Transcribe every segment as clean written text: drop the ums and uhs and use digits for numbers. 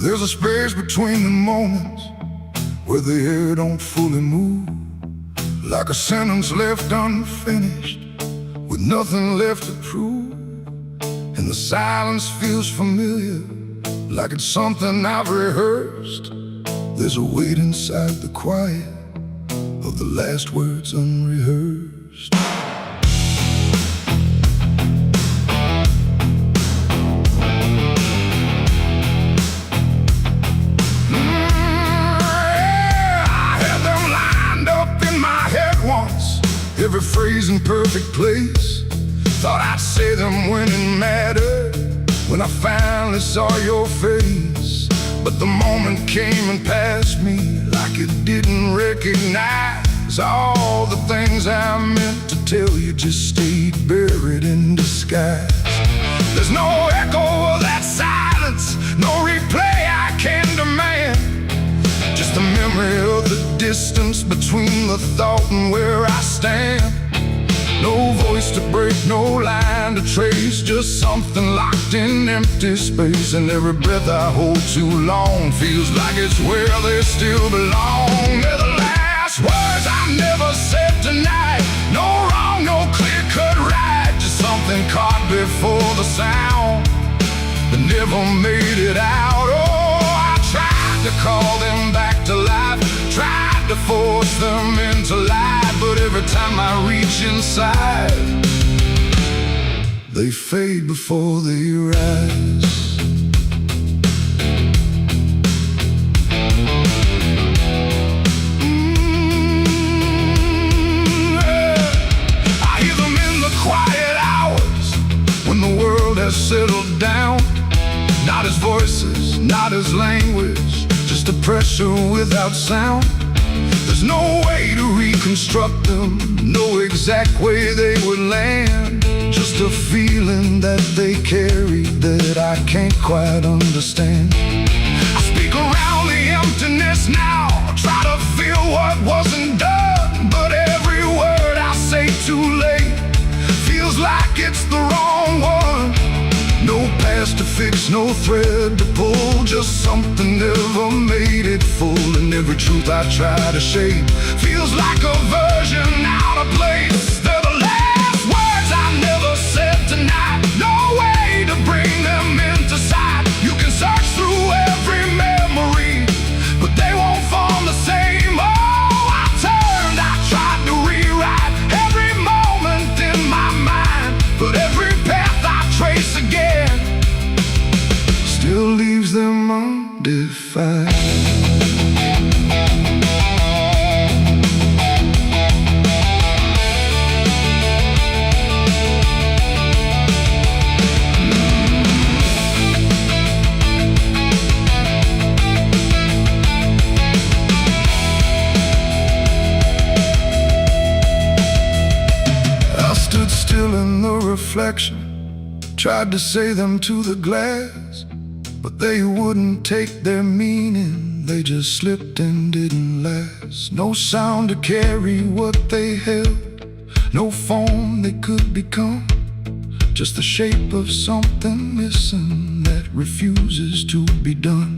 There's a space between the moments where the air don't fully move, like a sentence left unfinished with nothing left to prove. And the silence feels familiar, like it's something I've rehearsed. There's a weight inside the quiet of the last words unrehearsed. Every phrase in perfect place. Thought I'd say them when it mattered, when I finally saw your face. But the moment came and passed me like it didn't recognize. All the things I meant to tell you just stayed buried in disguise. There's no echo of that silence, no replay I can demand. Just the memory of the distance between the thought and where I stand. No voice to break, no line to trace, just something locked in empty space. And every breath I hold too long feels like it's where they still belong. They're the last words I never said tonight. No wrong, no clear-cut right, just something caught before the sound that never made it out. Oh, I tried to call them back to life, tried to force them into light, but every time I reach inside, they fade before they rise. I hear them in the quiet hours when the world has settled down. Not as voices, not as language, just a pressure without sound. There's no way to reconstruct them, no exact way they would land. Just a feeling that they carry that I can't quite understand. I speak around the emptiness now, try to feel what wasn't done, but every word I say too late feels like it's the wrong one. No past to fix, no thread to pull, just something never made it full. And every truth I try to shape feels like a version out of place. They're the last words I never said tonight, no way to bring them into sight. You can search through every memory, but they won't form the same. Oh, I turned, I tried to rewrite every moment in my mind, but every path I trace again still leaves them undefined. I stood still in the reflection, tried to say them to the glass, but they wouldn't take their meaning, they just slipped and didn't last. No sound to carry what they held, no form they could become, just the shape of something missing that refuses to be done.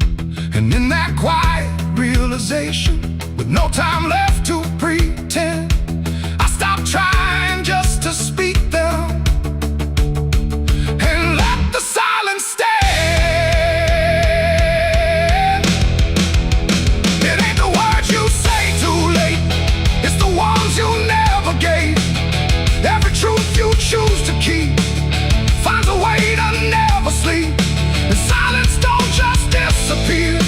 And in that quiet realization, with no time left to pretend, I stopped trying just to speak them and let the silence stand. Choose to keep finds a way to never sleep. And silence don't just disappear,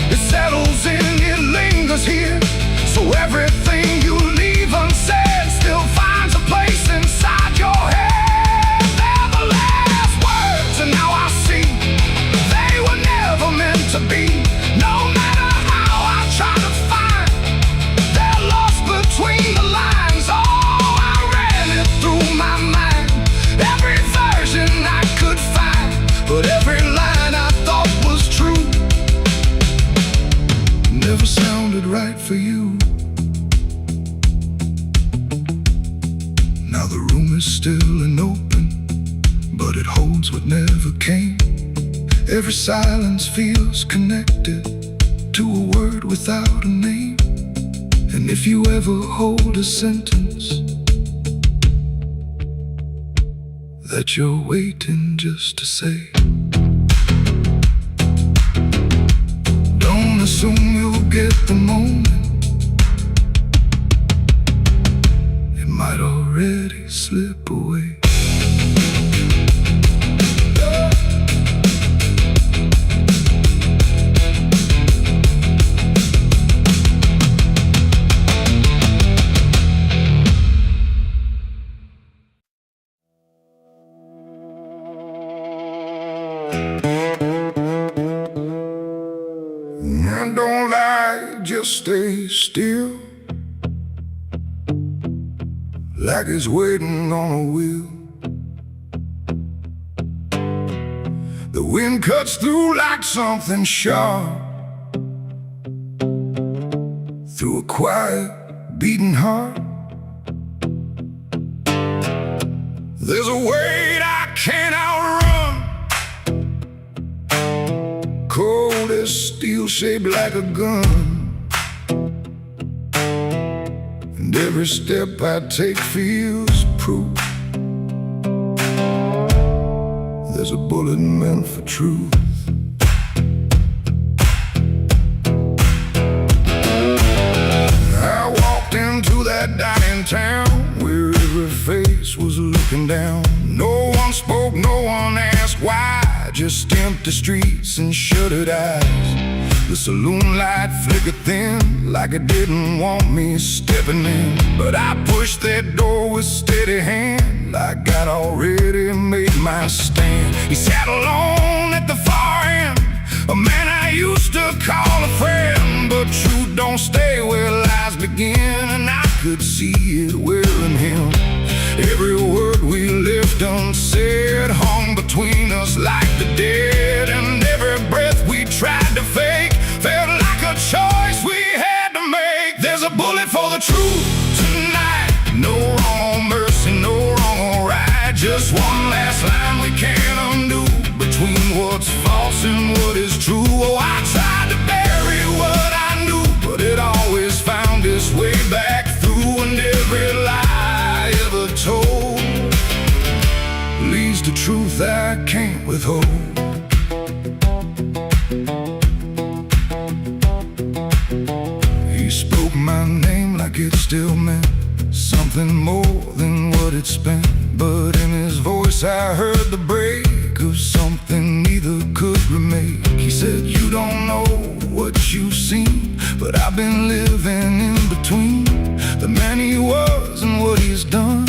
it settles in, it lingers here. So everything you leave unsaid still finds a place inside your head. They're the last words, and now I see they were never meant to be. No matter how I try to find, they're lost between the lines. Oh, I ran it through my mind, every version I could find, but every line I thought was true never sounded right for you. Now the room is still and open, but it holds what never came. Every silence feels connected to a word without a name. And if you ever hold a sentence that you're waiting just to say, don't assume you'll get the moment. It might already slip away. And don't lie, just stay still, like it's waiting on a wheel. The wind cuts through like something sharp, through a quiet, beating heart. There's a weight I can't outrun, cold as steel, shaped like a gun. And every step I take feels proof there's a bullet meant for truth. I walked into that dining town where every face was looking down. No one spoke, no one asked why, just empty streets and shuttered eyes. The saloon light flickered thin, like it didn't want me stepping in. But I pushed that door with steady hand, like I'd already made my stand. He sat alone at the far end, a man I used to call a friend. But truth don't stay where lies begin, and I could see it wearing him. Every word we left unsaid hung between us like the dead. And every breath we tried to fake felt like a choice we had to make. There's a bullet for the truth tonight. No wrong mercy, no wrong or right. Just one last line we can't undo, between what's false and what is true. Oh, I tried to bury what I knew, but it always found its way back through. And every lie I ever told leads to truth I can't withhold. He spoke my name like it still meant something more than what it spent. But in his voice I heard the break of something neither could remake. He said, you don't know what you've seen, but I've been living in between the man he was and what he's done,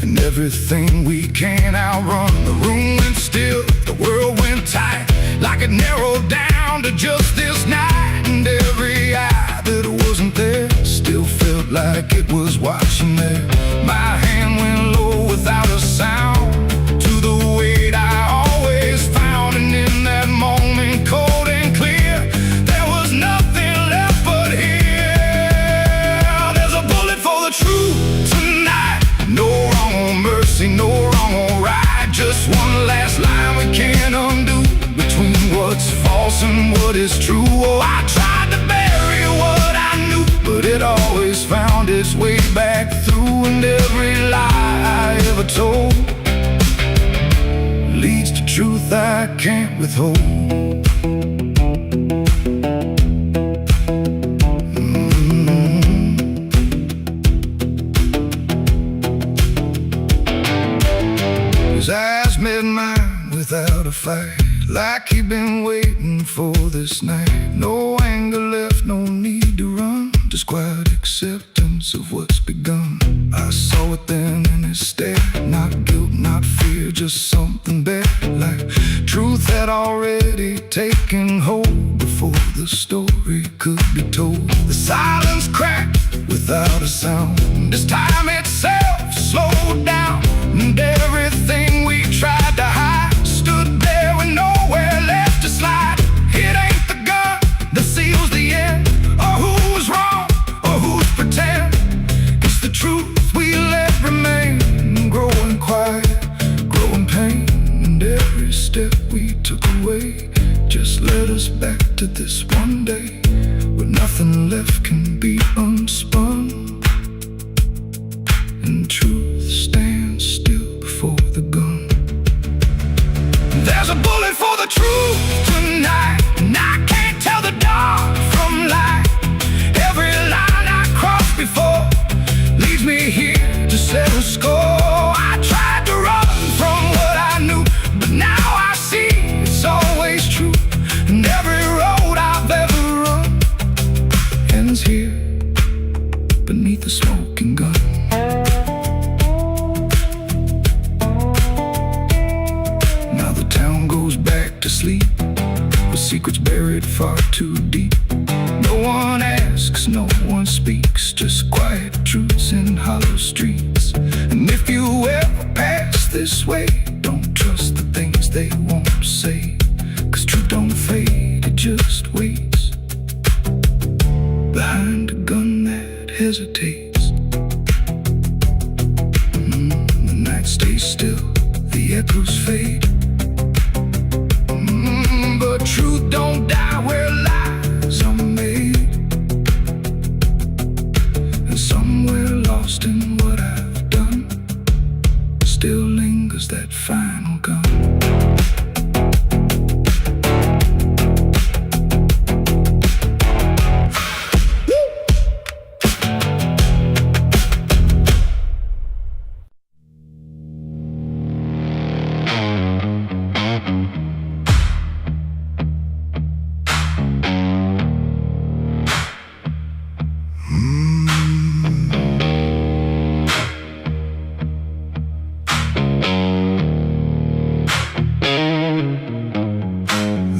and everything we can't outrun. The room went still, the world went tight, like it narrowed down to just this night. And every eye that wasn't there still felt like it was watching there. My hand went low without a sound to the weight I always found. And in that moment, cold and clear, there was nothing left but here. There's a bullet for the truth tonight. No wrong or mercy, no wrong or right. Just one last line we can't undo, between what's false and what is true. Oh, I tried to bury what I knew, but it always found its way back through. And every lie I ever told leads to truth I can't withhold. His eyes met mine without a fight, like he'd been waiting for this night. No anger left, no need to run, just quiet acceptance of what's begun. I saw it then in his stare, not guilt, not fear, just something better, like truth had already taken hold before the story could be told. The silence cracked without a sound, this time itself slowed down, and everything we tried to hide stood there with nowhere left to slide. It ain't the gun that seals the end, or who's wrong, or who's pretend. It's the truth we let remain, growing quiet, growing pain. And every step we took away tested this one day, where nothing left can be unspun, and truth stands still before the gun. There's a bullet for the truth tonight, and I can't tell the dark from light. Every line I crossed before leads me here to settle score. I tried to run from what I knew, but now I see it's always true. And every road I've ever run ends here beneath the smoking gun. Now the town goes back to sleep, with secrets buried far too deep. No one asks, no one speaks, just quiet truths in hollow streets. And if you ever pass this way, don't trust the things they won't say, 'cause truth don't fade, it just waits behind a gun that hesitates. The night stays still, the echoes fade, but truth don't die where lies are made. And somewhere lost in what I've done still lingers that final gun.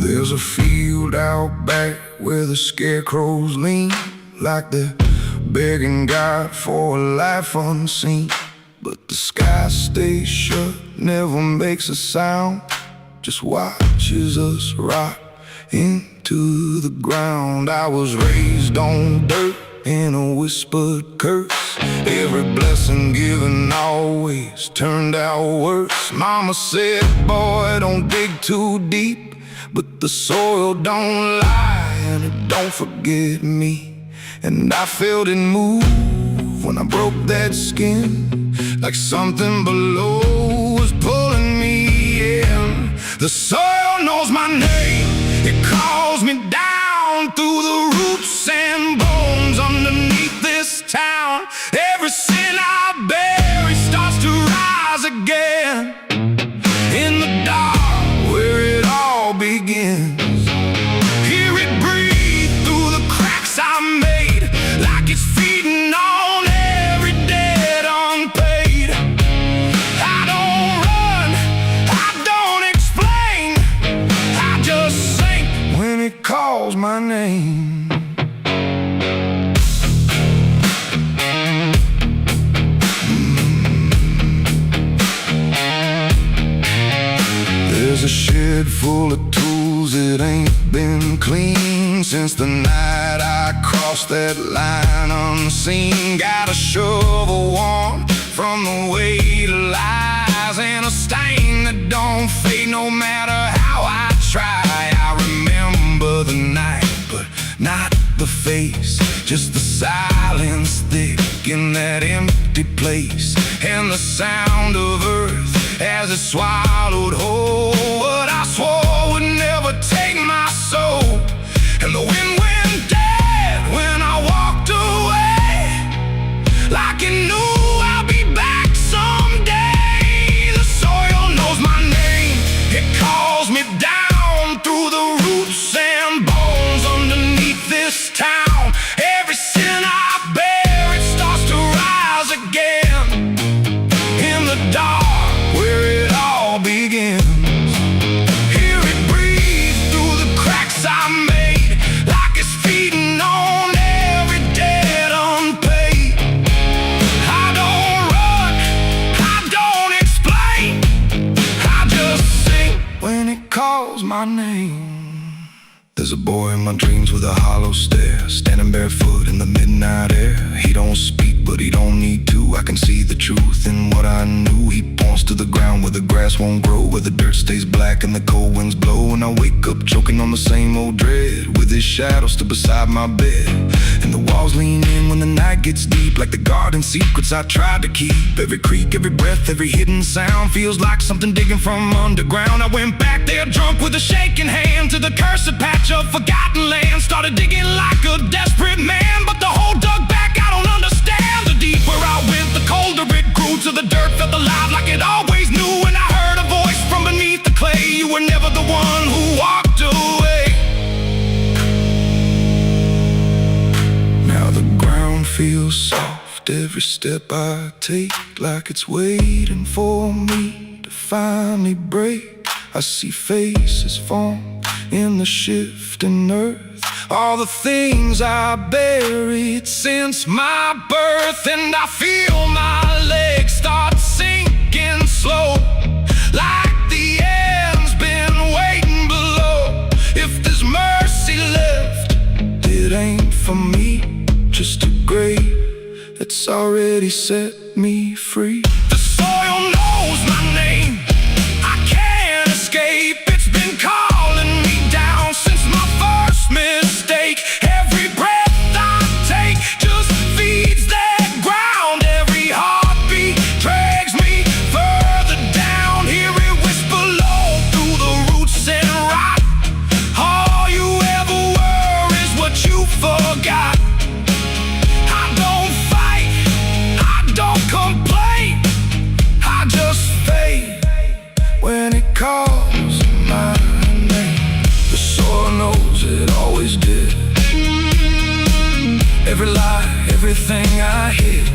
There's a field out back where the scarecrows lean, like they're begging God for a life unseen. But the sky stays shut, never makes a sound, just watches us rot into the ground. I was raised on dirt in a whispered curse. Every blessing given always turned out worse. Mama said, boy, don't dig too deep, but the soil don't lie and it don't forget me. And I felt it move when I broke that skin, like something below was pulling me in. The soil knows my name, it calls me down through the roots and bones underneath this town. Every sin I bury starts to rise again in the dark where it all begins. Hear it breathe through the cracks I made, like it's feeding on every debt unpaid. I don't run, I don't explain, I just sink when it calls my name. There's a shed full of tools that ain't been clean since the night I crossed that line unseen. Got a shovel warm from the weight of lies, and a stain that don't fade no matter how I try. I remember the night, but not the face, just the silence thick in that empty place, and the sound of earth as it swallowed whole what I swore would never take my soul. And the wind went dead when I walked away, like it knew I'll be back someday. The soil knows my name, it calls me down through the roots and bones underneath this town. Every sin I bear, it starts to rise again in the dark where it all begins. Hear it breathe through the cracks I made, like it's feeding on every debt unpaid. I don't run, I don't explain, I just sing when it calls my name. There's a boy in my dreams with a hollow stare, standing barefoot in the midnight air. He don't speak, but he don't need to. I can see the truth in what I knew. He points to the ground with where the grass won't grow, where the dirt stays black and the cold winds blow. And I wake up choking on the same old dread, with his shadow still beside my bed. And the walls lean in when the night gets deep, like the garden secrets I tried to keep. Every creak, every breath, every hidden sound feels like something digging from underground. I went back there drunk with a shaking hand to the cursed patch of forgotten land. Started digging like a desperate man, but the hole dug back, I don't understand. The deeper I went, the colder it grew, till the dirt felt alive like it always knew. And I heard a voice from beneath the clay, you were never the one who walked away. Now the ground feels soft, every step I take, like it's waiting for me to finally break. I see faces form in the shifting earth, all the things I buried since my birth. And I feel my legs start sinking slow, like the end's been waiting below. If there's mercy left, it ain't for me, just a grave that's already set me free. The soil knows my name, I can't escape. It's been calling me down since my first mistake. Every breath I take just feeds that ground. Every heartbeat drags me further down. Hear it whisper low through the roots and rot. All you ever were is what you forgot. I don't fight, I don't complain, I just fade when it calls my name. The soil knows it always did. Every lie, everything I hid,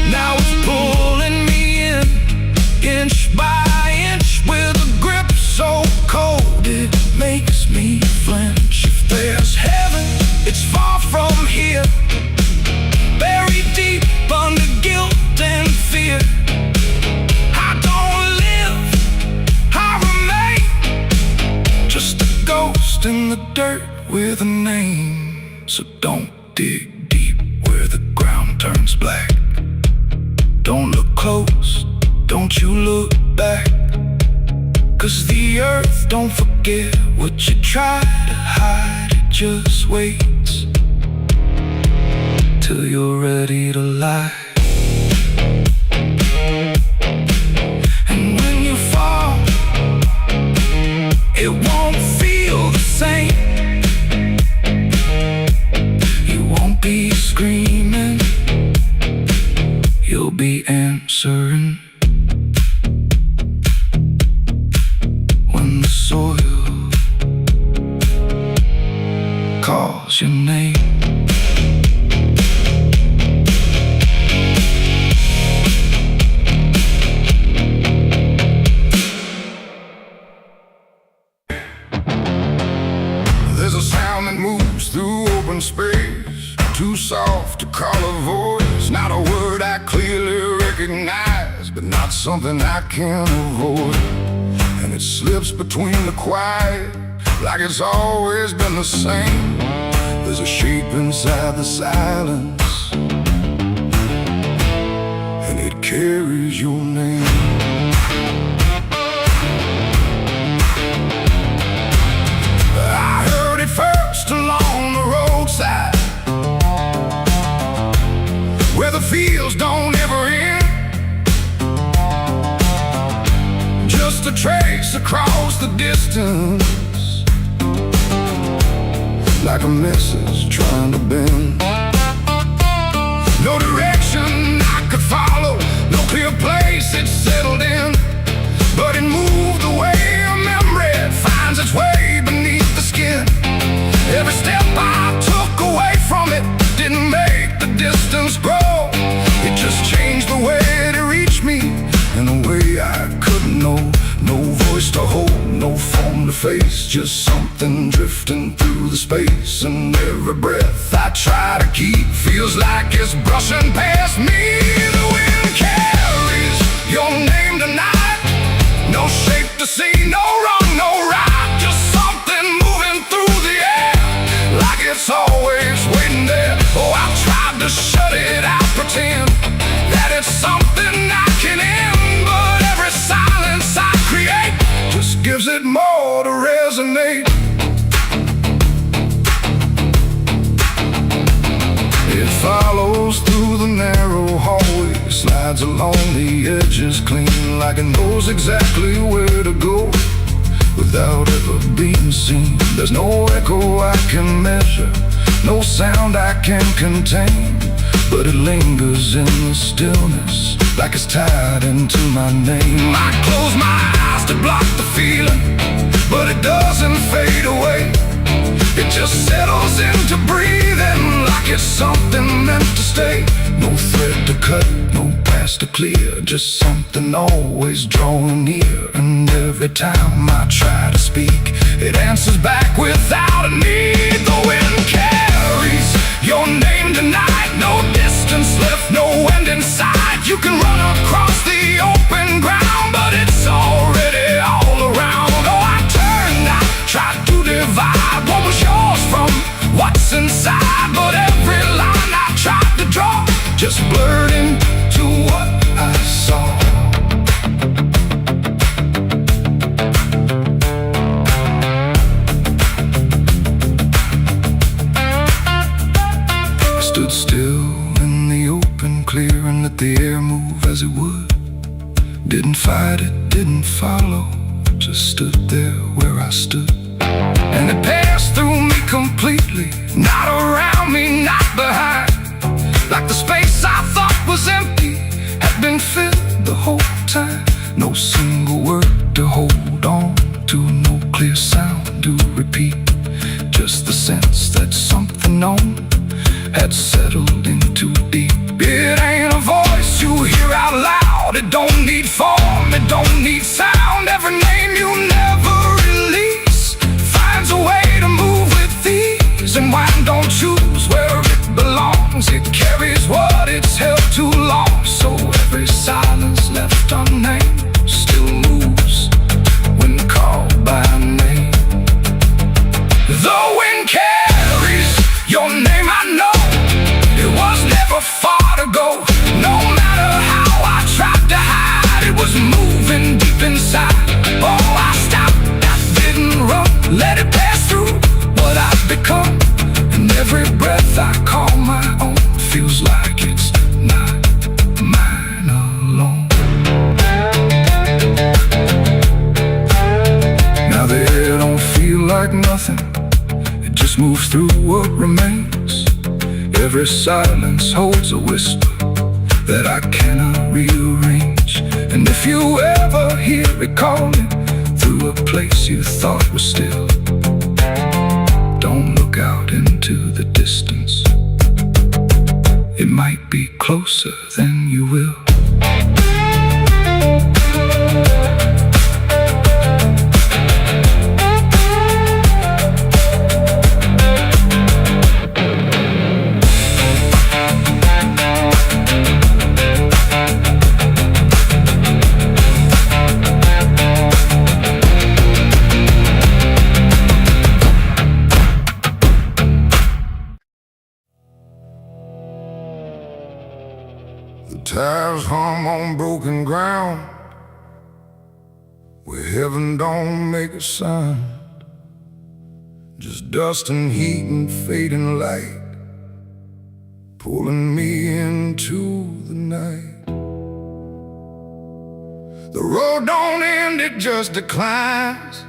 now it's pulling me in, inch by inch, with a grip so cold it makes me flinch. If there's heaven, it's far from here, buried deep under guilt and fear. I don't live, I remain, just a ghost in the dirt with a name. So don't dig deep where the ground turns black. Don't look close, don't you look back, 'cause the earth don't forget what you try to hide. It just waits till you're ready to lie. And when you fall, it won't feel the same. You won't be screaming, you'll be answering. When the soil calls your name. There's a sound that moves through open space, too soft to call a voice. Not a word I clearly recognize, but not something I can avoid. And it slips between the quiet, like it's always been the same. There's a shape inside the silence, and it carries your name. I heard it first along the roadside, where the fields don't ever end. Just a trace across the distance, like a message trying to bend. No direction I could follow, no clear place it settled in, but it moved the way a memory finds its way beneath the skin. Every step I took away from it didn't make the distance grow. It just changed the way it reached me in a way I couldn't know. No voice to hold, no form to face, just something drifting through the space. And every breath I try to keep feels like it's brushing past me. The wind carries your name tonight, no shape to see, no wrong, no right, just something moving through the air, like it's always waiting there. Oh, I've tried to shut it out, pretend that it's something I can end, but every silence rides along the edges clean, like it knows exactly where to go without ever being seen. There's no echo I can measure, no sound I can contain, but it lingers in the stillness like it's tied into my name. I close my eyes to block the feeling, but it doesn't fade away. It just settles into breathing like it's something meant to stay. No thread to cut, no path to clear, just something always drawing near. And every time I try to speak, it answers back without a need. The wind carries your name tonight, no distance left, no end in sight. You can run across the open ground, but it's already all around. Oh, I turned, I tried to divide what was yours from what's inside, but every line I tried to draw just blurred into what I saw. I stood still in the open clear and let the air move as it would. Didn't fight it, didn't follow, just stood there where I stood. And it passed through me completely, not around me, not behind. Like the space I thought was empty had been filled the whole time. No single word to hold on to, no clear sound to repeat, just the sense that something known had settled in too deep. It ain't a voice you hear out loud, it don't need form, it don't need sound. Every name you never release finds a way to move with ease. And wine don't choose where it belongs, it carries what it's held too long. So every silence left unnamed still moves when called by name. The wind carries your name, I know it was never far to go. No matter how I tried to hide, it was moving deep inside. Oh, I stopped, I didn't run, let it pass through what I've become. And every breath I call my own feels like it's not mine alone. Now the air don't feel like nothing, it just moves through what remains. Every silence holds a whisper that I cannot rearrange. And if you ever hear it calling through a place you thought was still, don't look out into the distance, it might be closer than you will. The tires hum on broken ground where heaven don't make a sound, just dust and heat and fading light pulling me into the night. The road don't end, it just declines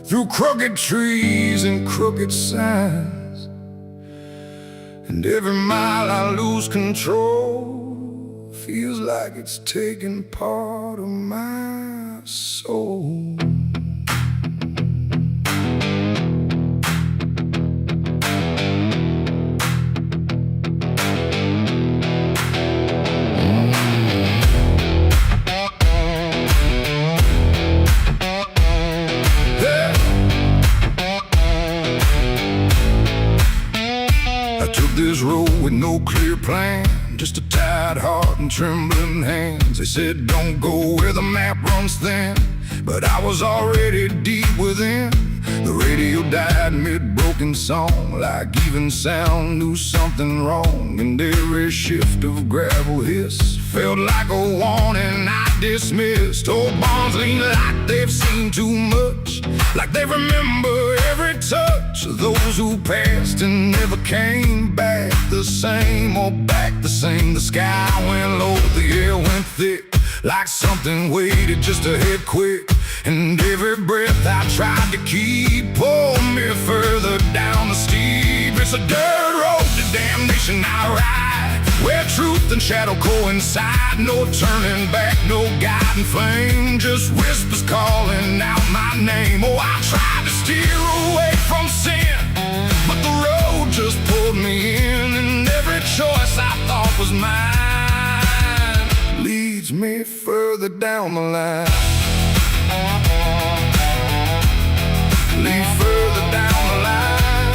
through crooked trees and crooked signs. And every mile I lose control feels like it's taking part of my soul. I took this road with no clear plan, just a tired heart and trembling hands. They said don't go where the map runs thin, but I was already deep within. The radio died mid-broken song, like even sound knew something wrong. And every shift of gravel hiss felt like a warning I dismissed. Old bonds lean like they've seen too much, like they remember every touch of those who passed and never came back the same or back the same. The sky went low, the air went thick, like something waited just to hit quick. And every breath I tried to keep pulled me further down the steep. It's a dirt road to damnation I ride, where truth and shadow coincide. No turning back, no guiding flame, just whispers calling out my name. Oh, I tried to steer away from sin, but the road just pulled me in. And every choice I thought was mine leads me further down the line. Lead further down the line.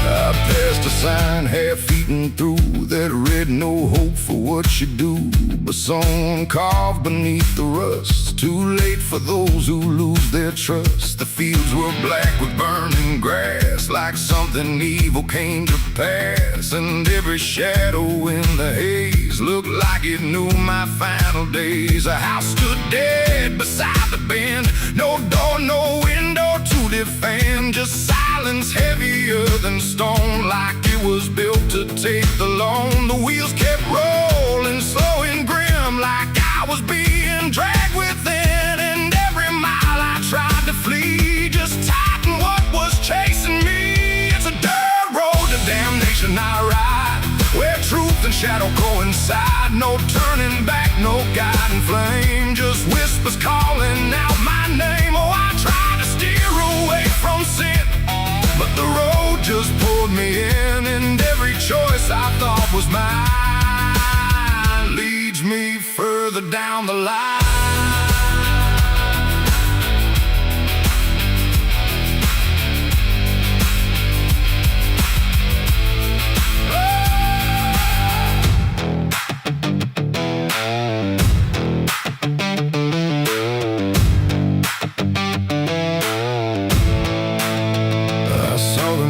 I passed a sign half-eaten through that read no hope for what you do, but someone carved beneath the rust. Too late for those who lose their trust. The fields were black with burning grass, like something evil came to pass. And every shadow in the haze looked like it knew my final days. A house stood dead beside the bend, no door, no window to defend, just silence heavier than stone, like it was built to take the loan. The wheels kept rolling slow and grim, like I was being dragged within. And every mile I tried to flee just tightened what was chasing me. It's a dirt road to damnation I ride, where truth and shadow coincide. No turning back, no guiding flame, just whispers calling out my name. Oh, I tried to steer away from sin, but the road just pulled me in. And every choice I thought was mine leads me further down the line.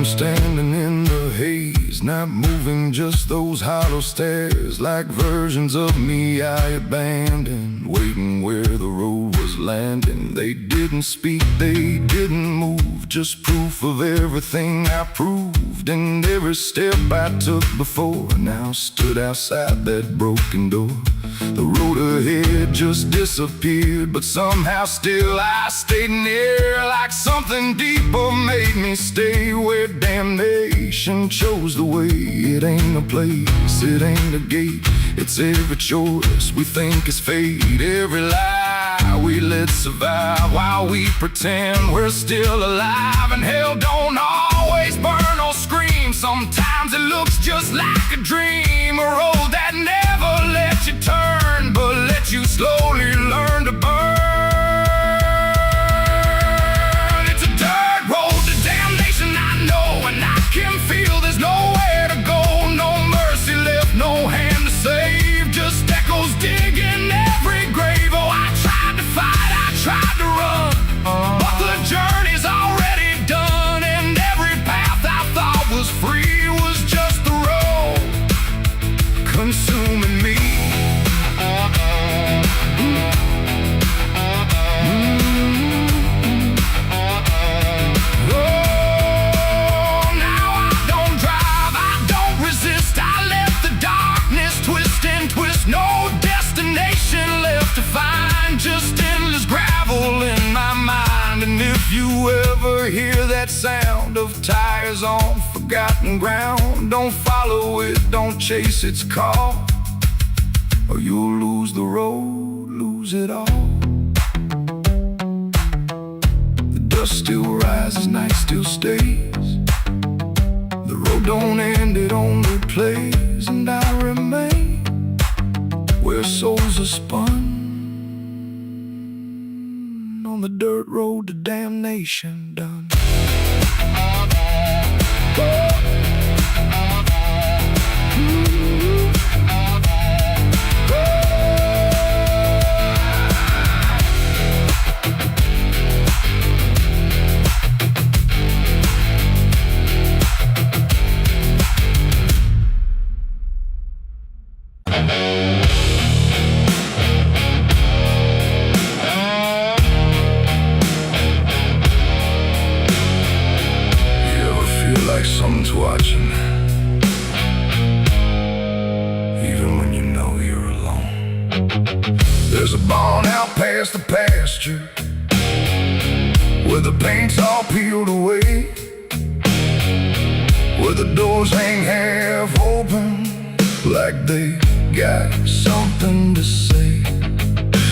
Standing in the haze, not moving, just those hollow stares, like versions of me I abandoned, waiting where the road was landing. They didn't speak, they didn't move, just proof of everything I proved. And every step I took before now stood outside that broken door. The road ahead just disappeared, but somehow still I stayed near, like something deeper made me stay, where damnation chose the way. It ain't a place, it ain't a gate, it's every choice we think is fate. Every lie we let survive while we pretend we're still alive. And hell don't always burn or scream, sometimes it looks just like a dream. A road that never lets you turn, but lets you slowly learn to burn. It's a dirt road to damnation, I know, and I can feel there's nowhere to go. No mercy left, no hand to save, just echoes digging every grave. Oh, I tried to fight, I tried to run, but the journey's already done. And every path I thought was free was just the road consuming me. No destination left to find, just endless gravel in my mind. And if you ever hear that sound of tires on forgotten ground, don't follow it, don't chase its call, or you'll lose the road, lose it all. The dust still rises, night still stays, the road don't end, it only plays. And I remain where souls are spun, on the dirt road to damnation done. There's a barn out past the pasture where the paint's all peeled away, where the doors hang half open like they got something to say.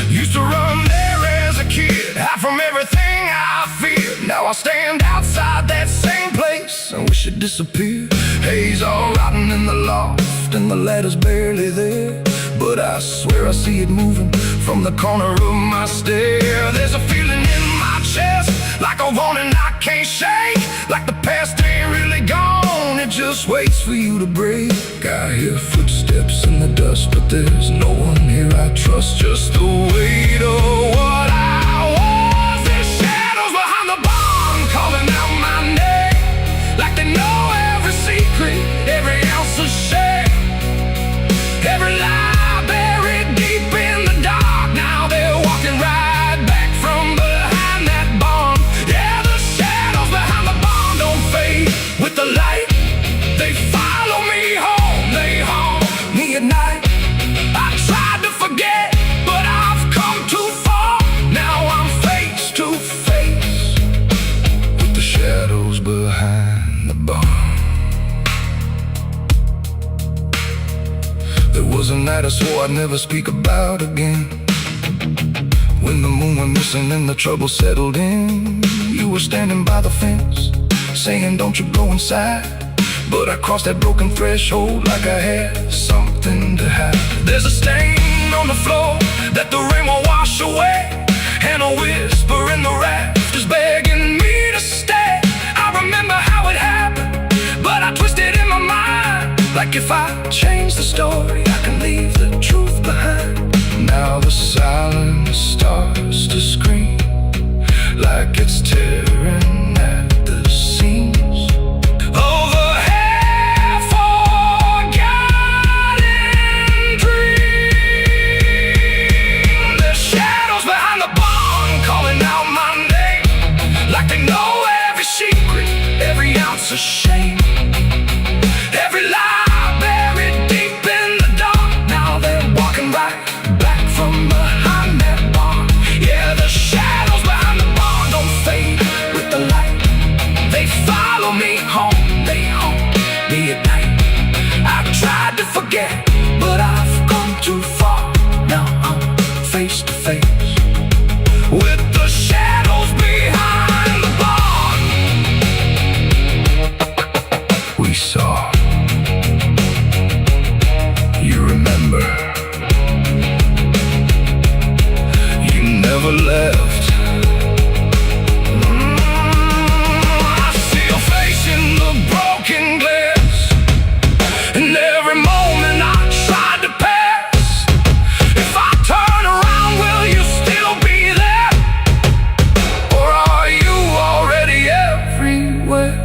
Used to run there as a kid, hide from everything I feared. Now I stand outside that same place, I wish it disappeared. Haze all rotten in the loft and the ladder's barely there, but I swear I see it moving from the corner of my stair. There's a feeling in my chest, like a warning I can't shake, like the past ain't really gone, it just waits for you to break. I hear footsteps in the dust, but there's no one here I trust. Just the weight of what I was. There's shadows behind the barn calling out my name, like they know every secret, every ounce of shame, every lie buried deep in the dark. Now they're walking right back from behind that barn. Yeah, the shadows behind the barn don't fade with the light. They follow me home, they haunt me at night. I tried to forget, but I've come too far. Now I'm face to face with the shadows behind the barn. There was a night I swore I'd never speak about again, when the moon went missing and the trouble settled in. You were standing by the fence, saying don't you go inside, but I crossed that broken threshold like I had something to hide. There's a stain on the floor that the rain will wash away, and a whisper in the rafters begging me to stay. I remember how it happened, but I twisted in my mind, like if I change the story, I can leave the truth behind. Now the silence starts to scream, like it's tearing at the seams. A shame, every lie buried deep in the dark. Now they're walking right back from behind that barn. Yeah, the shadows behind the barn don't fade with the light. They follow me home, they haunt me at night. I've tried to forget, but I've gone too far. Now I'm face to face with the shadows behind the barn. We saw, you remember, you never left. I see your face in the broken glass, and every moment I tried to pass. If I turn around, will you still be there, or are you already everywhere?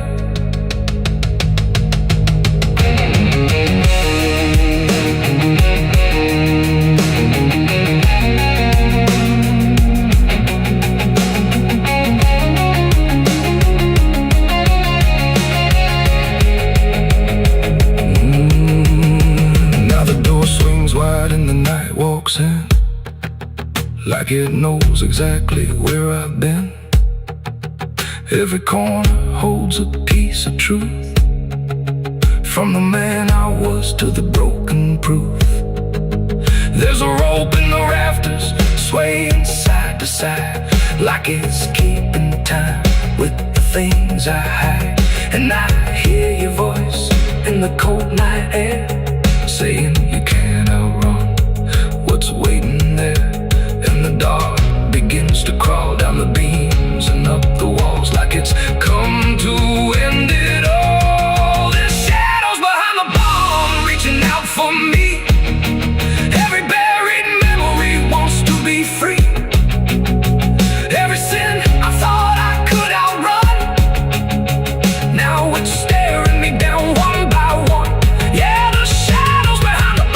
Like it knows exactly where I've been. Every corner holds a piece of truth, from the man I was to the broken proof. There's a rope in the rafters, swaying side to side, like it's keeping time with the things I hide. And I hear your voice in the cold night air, saying you can't outrun what's waiting there. And the dark begins to crawl down the beams and up the walls, like it's come to end it all. There's shadows behind the barn reaching out for me. Every buried memory wants to be free. Every sin I thought I could outrun, now it's staring me down one by one. Yeah, the shadows behind the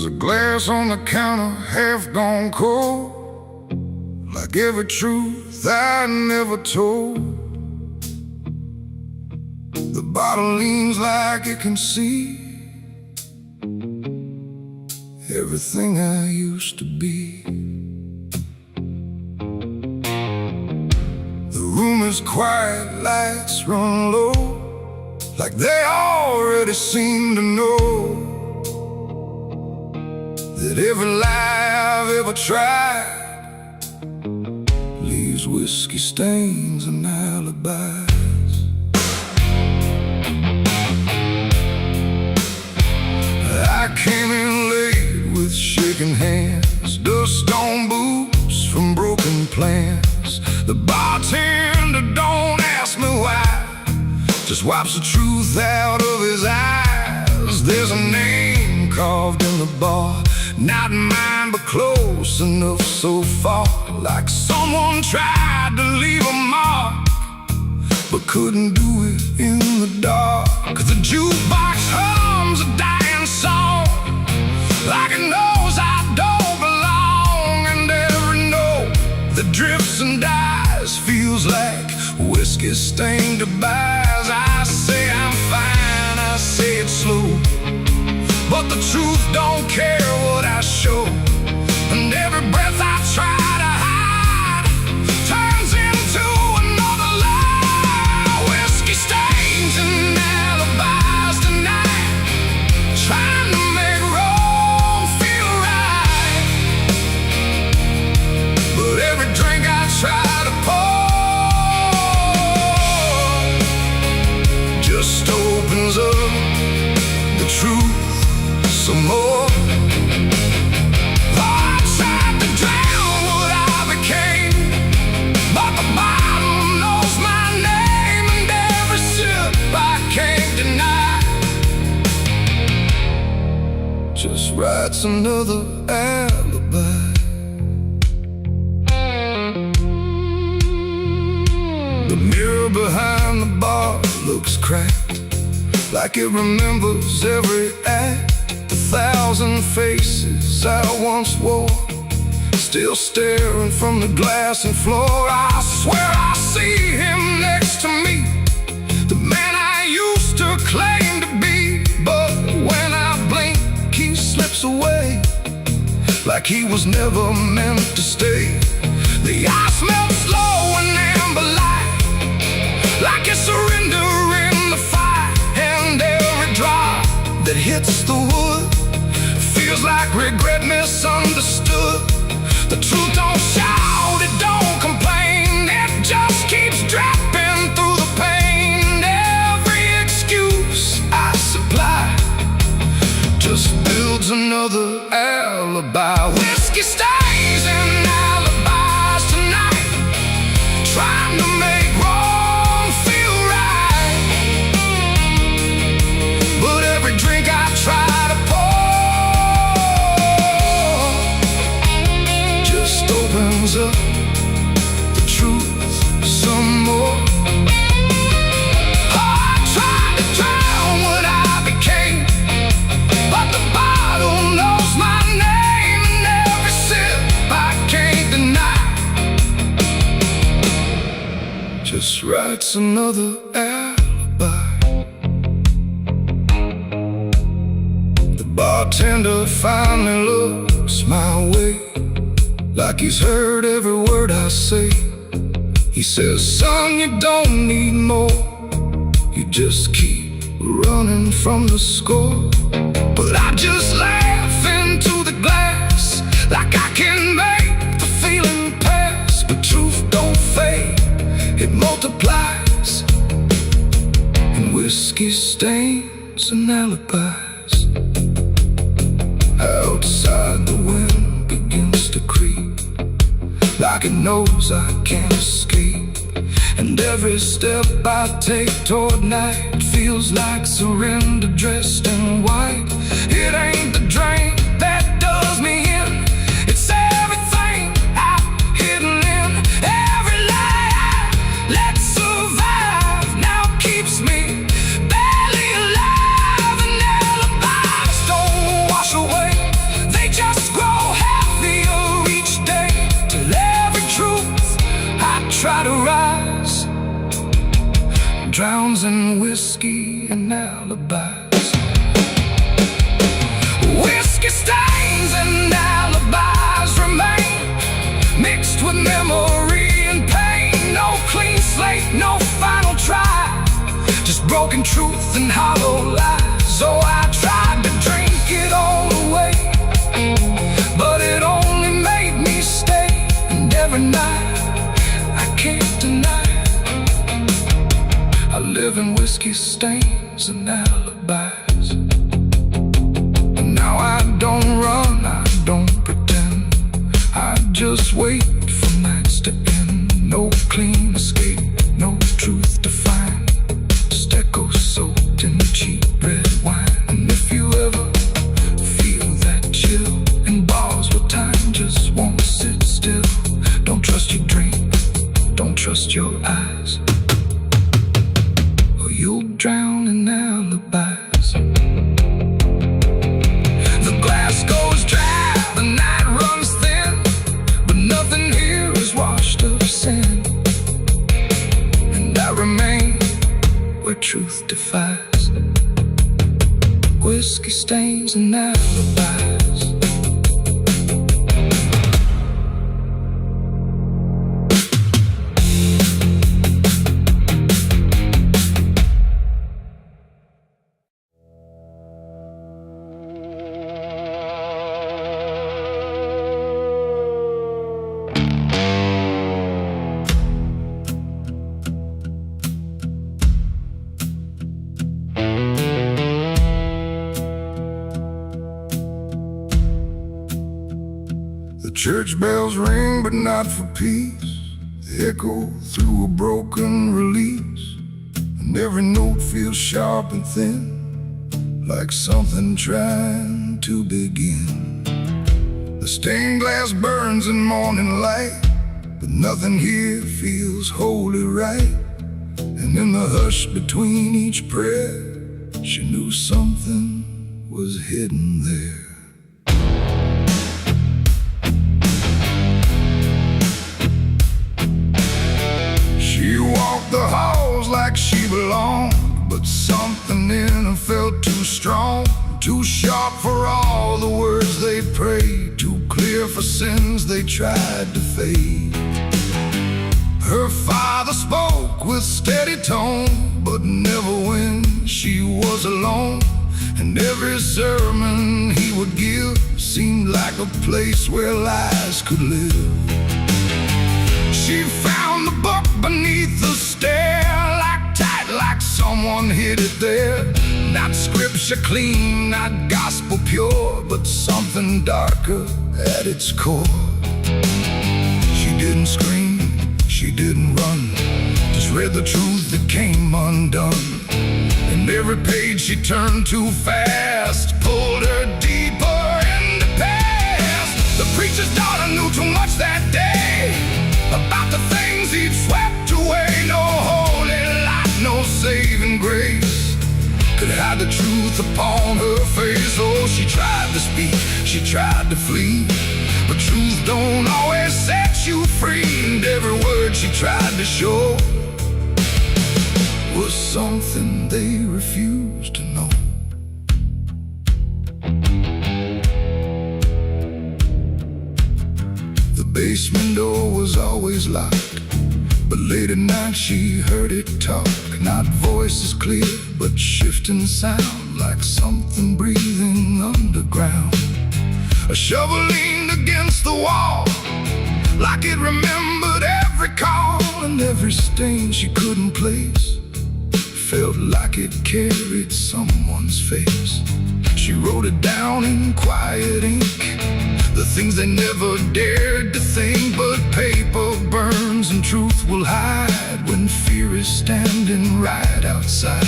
There's a glass on the counter, half gone cold, like every truth I never told. The bottle leans like it can see everything I used to be. The room is quiet, lights run low, like they already seem to know that every lie I've ever tried leaves whiskey stains and alibis. I came in late with shaking hands, dust on boots from broken plans. The bartender don't ask me why, just wipes the truth out of his eyes. There's a name carved in the bar, not mine but close enough so far, like someone tried to leave a mark but couldn't do it in the dark. The jukebox hums a dying song, like it knows I don't belong, and every note that drifts and dies feels like whiskey stained goodbyes. I say I'm fine, I say it slow, but the truth don't care what I show, and every breath I try to hide turns into another lie. Whiskey stains and alibis tonight, trying to make wrong feel right. But every drink I try to pour just opens up the truth some more. I tried to drown what I became, but the bottle knows my name, and every sip I can't deny just writes another alibi. The mirror behind the bar looks cracked, like it remembers every act. 1,000 faces I once wore, still staring from the glass and floor. I swear I see him next to me, the man I used to claim to be. But when I blink, he slips away, like he was never meant to stay. The ice melts slow and amber light, like a surrender in the fire, and every drop that hits the wood feels like regret misunderstood. The truth don't shout, it don't complain, it just keeps dropping through the pain. Every excuse I supply just builds another alibi. Whiskey stains and alibis tonight, trying to make wrong feel right. But every drink I try to opens up the truth some more. I tried to drown what I became, but the bottle knows my name, and every sip I can't deny just writes another alibi. The bartender finally looks my way, like he's heard every word I say. He says, son, you don't need more, you just keep running from the score. But I just laugh into the glass, like I can make the feeling pass. But truth don't fade, it multiplies in whiskey stains and alibis. Outside the wind begins to creep, like it knows I can't escape, and every step I take toward night feels like surrender dressed in white. It ain't the drink that does me in, it's everything I've hidden in. Every lie I let survive now keeps me barely alive, and alibis don't wash away and alibis. Whiskey stains and alibis remain, mixed with memory and pain. No clean slate, no final try, just broken truth and hollow lies. So I tried to drink it all away, but it only made me stay. And every night, I can't deny, I live in whiskey stains and alibis. And now I don't run, I don't pretend, I just wait for nights to end. No clean escape, no truth to find, just echoes soaked in cheap red wine. And if you ever feel that chill in bars where time just won't sit still, don't trust your dream, don't trust your eyes, or you'll drown in alibis. The glass goes dry, the night runs thin, but nothing here is washed of sin. And I remain where truth defies, whiskey stains and alibis. The church bells ring, but not for peace. They echo through a broken release, and every note feels sharp and thin, like something trying to begin. The stained glass burns in morning light, but nothing here feels wholly right. And in the hush between each prayer, she knew something was hidden there. She walked the halls like she belonged, but something in her felt too strong, too sharp for all the words they prayed, too clear for sins they tried to fade. Her father spoke with steady tone, but never when she was alone. And every sermon he would give seemed like a place where lies could live. She found the book beneath the stair, locked tight like someone hid it there. Not scripture clean, not gospel pure, but something darker at its core. She didn't scream, she didn't run, just read the truth that came undone. And every page she turned too fast pulled her deeper in the past. The preacher's daughter knew too much that day about the things he'd swept away. No holy light, no saving grace could hide the truth upon her face. Oh, she tried to speak, she tried to flee, but truth don't always set you free. And every word she tried to show was something they refused to know. The basement door was always locked, but late at night she heard it talk. Not voices clear, but shifting sound, like something breathing underground. A shovel leaned against the wall, like it remembered every call. And every stain she couldn't place felt like it carried someone's face. She wrote it down in quiet ink, the things they never dared to think. But paper burns and truth will hide when fear is standing right outside.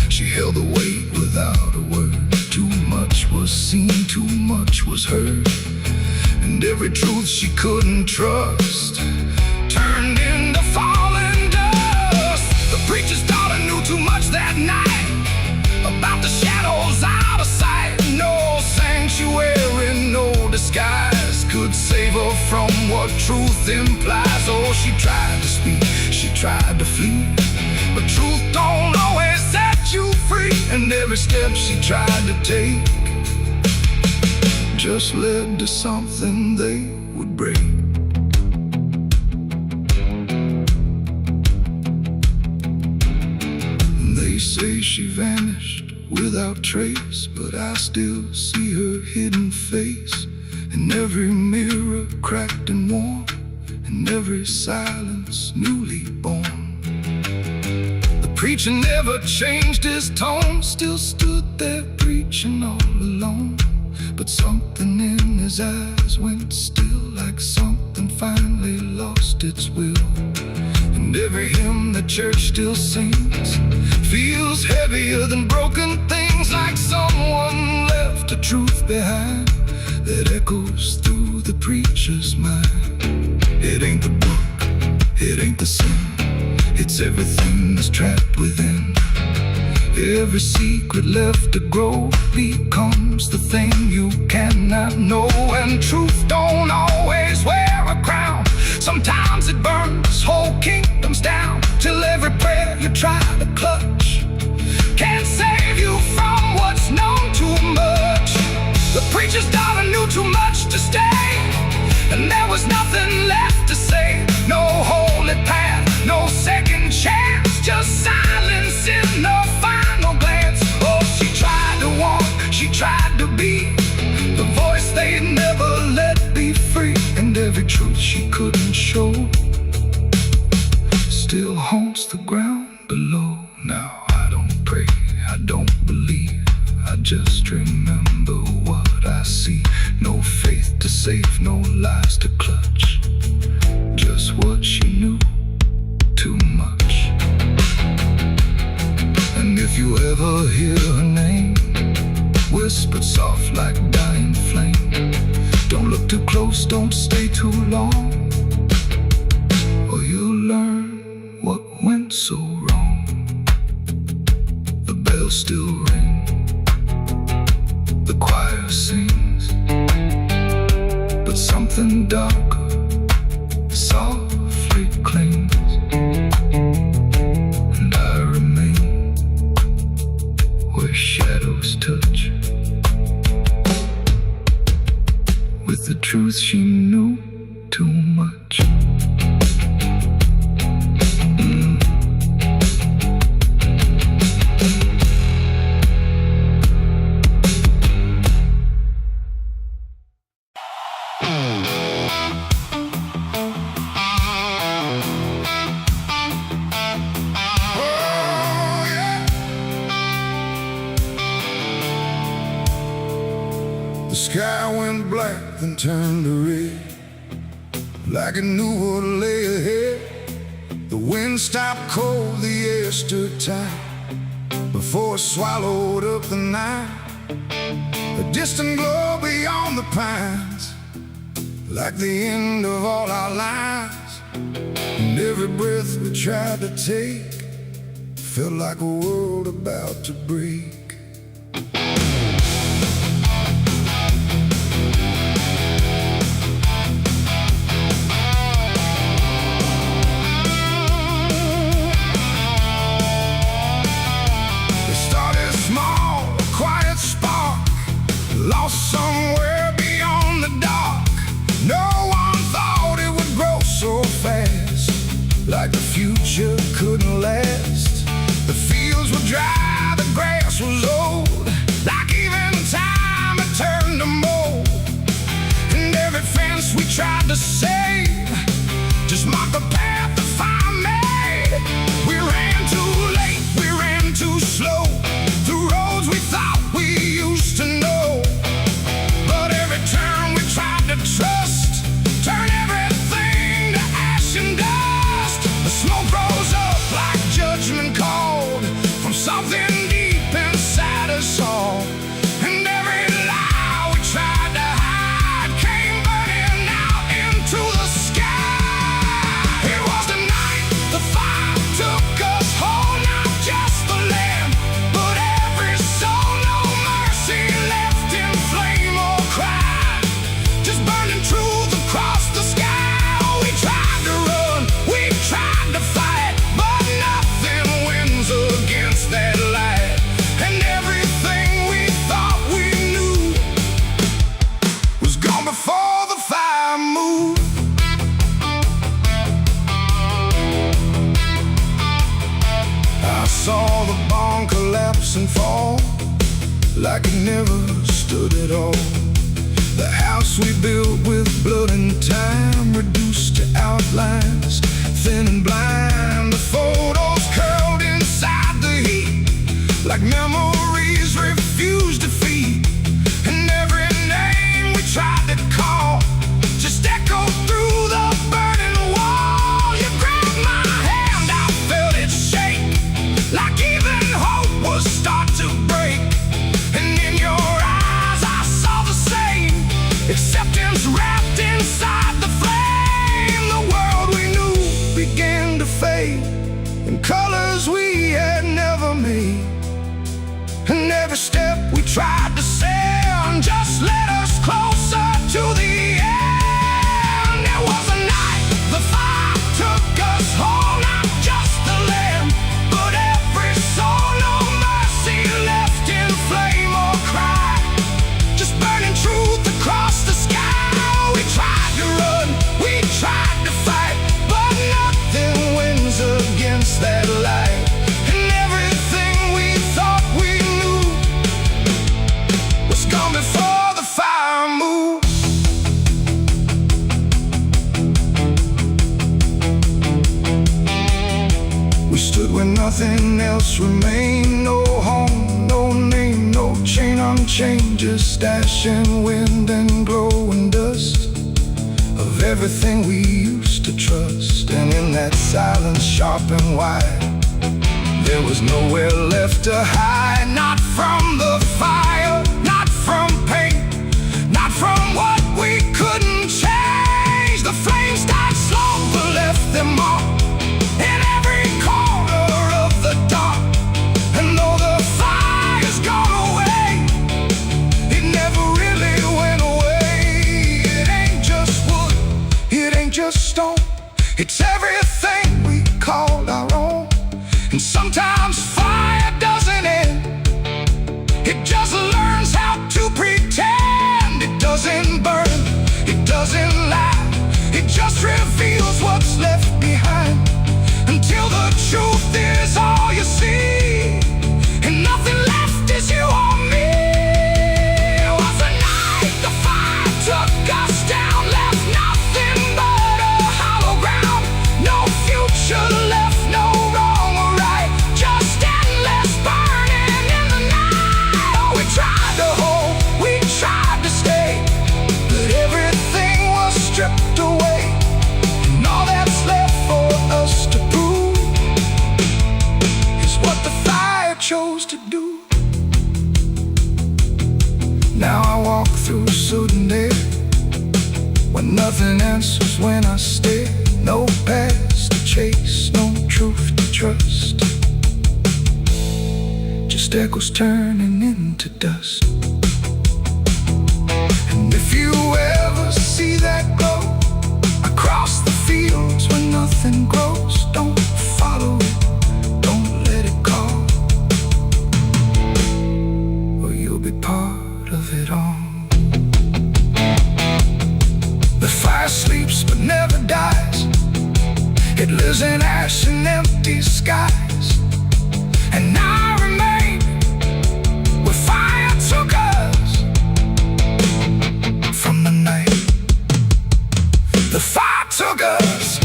She held the weight without a word. Too much was seen, too much was heard, and every truth she couldn't trust turned into falling dust. The preacher's daughter knew too much that night about the shadows out of sight. No sanctuary, no disguise could save her from what truth implies. Oh, she tried to speak, she tried to flee, but truth don't always set you free. And every step she tried to take just led to something they would break. They say she vanished without trace, but I still see her hidden face in every mirror cracked and worn, in every silence newly born. The preacher never changed his tone, still stood there preaching all alone. But something in his eyes went still, like something finally lost its will. And every hymn the church still sings feels heavier than broken things, like someone left a truth behind that echoes through the preacher's mind. It ain't the book, it ain't the sin, it's everything that's trapped within. Every secret left to grow becomes the thing you cannot know. And truth don't always wear a crown. Sometimes it burns whole kingdoms down, till every prayer you try to clutch can't save you from what's known too much. The preacher's daughter knew too much to stay, and there was nothing left to say. No holy path, no second chance, just silence in the final glance. Oh, she tried to walk, she tried to be the voice they'd never let be free. And every truth she couldn't show still haunts the ground below. Now I don't pray, I don't believe, I just remember what I see. No faith to save, no lies to clutch, just what she knew too much. And if you ever hear her name whispered soft like dying flame, don't look too close, don't stay too long, or you'll learn what went so wrong. The bells still ring, the choir sings, but something darker softly clings. And I remain where shadows touch, with the truth she knew too much. The sky went black, then turned to red, like it knew what lay ahead. The wind stopped cold, the air stood tight, before it swallowed up the night. A distant glow beyond the pines, like the end of all our lives. And every breath we tried to take felt like a world about to break. Lost somewhere beyond the dark. No one thought it would grow so fast, like the future couldn't last. The fields were dry, the grass was before the fire moved. I saw the barn collapse and fall like it never stood at all. The house we built with blood and time reduced to outlines, thin and blind. The photos curled inside the heat like memories refused defeat. And every name we tried to call just echoed through the burning wall. You grabbed my hand, I felt it shake like even hope was start to break. And in your eyes I saw the same acceptance wrapped inside the flame. The world we knew began to fade in colors we had never made. And every step we tried to send just led us closer to the end. There was a night the fire took us whole, not just the land, but every soul. No mercy left in flame or cry, just burning truth across the sky. We tried to run, we tried to fight, but nothing wins against that light. And everything we thought we knew was gone before the fire moved. We stood where nothing else remained. No home, no name, no chain unchained, just ash and wind and glowing dust of everything we used to trust. And in that silence, sharp and wide, there was nowhere left to hide. Not from the fire, not from pain, not from what we couldn't change. The flames died slow but left their mark in every corner of the dark. And though the fire's gone away, it never really went away. It ain't just wood, it ain't just stone, it's everything we called our own. And sometimes fire doesn't end, it just learns how to pretend. It doesn't burn, it doesn't lie, it just reveals what's left behind, until the truth is all you see, and nothing left is you or me. It was a night the fire took us down, left nothing but a hollow ground. No future left, no wrong or right, just endless burning in the night. Oh, we tried to hold, we tried to stay, but everything was stripped away. And all that's left for us to prove is what the fire chose to do. Now I walk through sudden air when nothing answers when I stare. No past to chase, no truth to trust, just echoes turning into dust. And if you ever see that glow across the fields where nothing grows, don't follow it, don't let it call, or you'll be part of it all. The fire sleeps but never dies, it lives in ash and empty skies. And I remain where fire took us from the night the fire took us.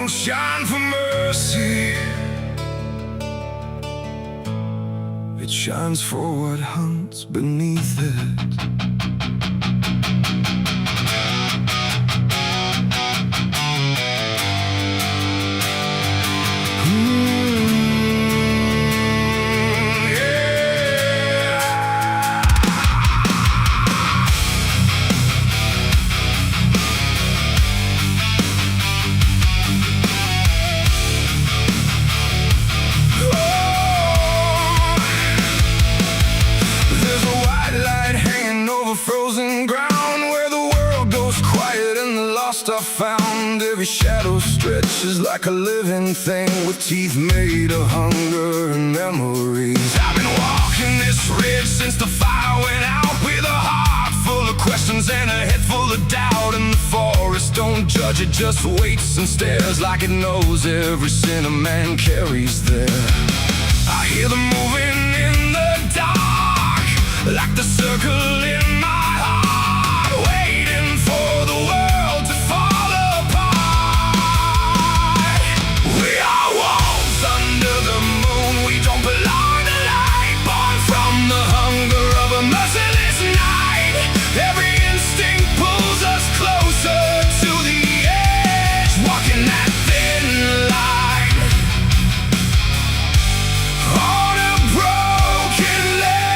Shine for mercy, it shines for what hunts beneath it. found, every shadow stretches like a living thing with teeth made of hunger and memories. I've been walking this ridge since the fire went out, with a heart full of questions and a head full of doubt. And the forest don't judge, it just waits and stares like it knows every sin a man carries there. I hear them moving in the dark, like the circle in my heart, waiting for the world to fall apart. We are wolves under the moon, we don't belong to light, born from the hunger of a merciless night. Every instinct pulls us closer to the edge, walking that thin line on a broken ledge.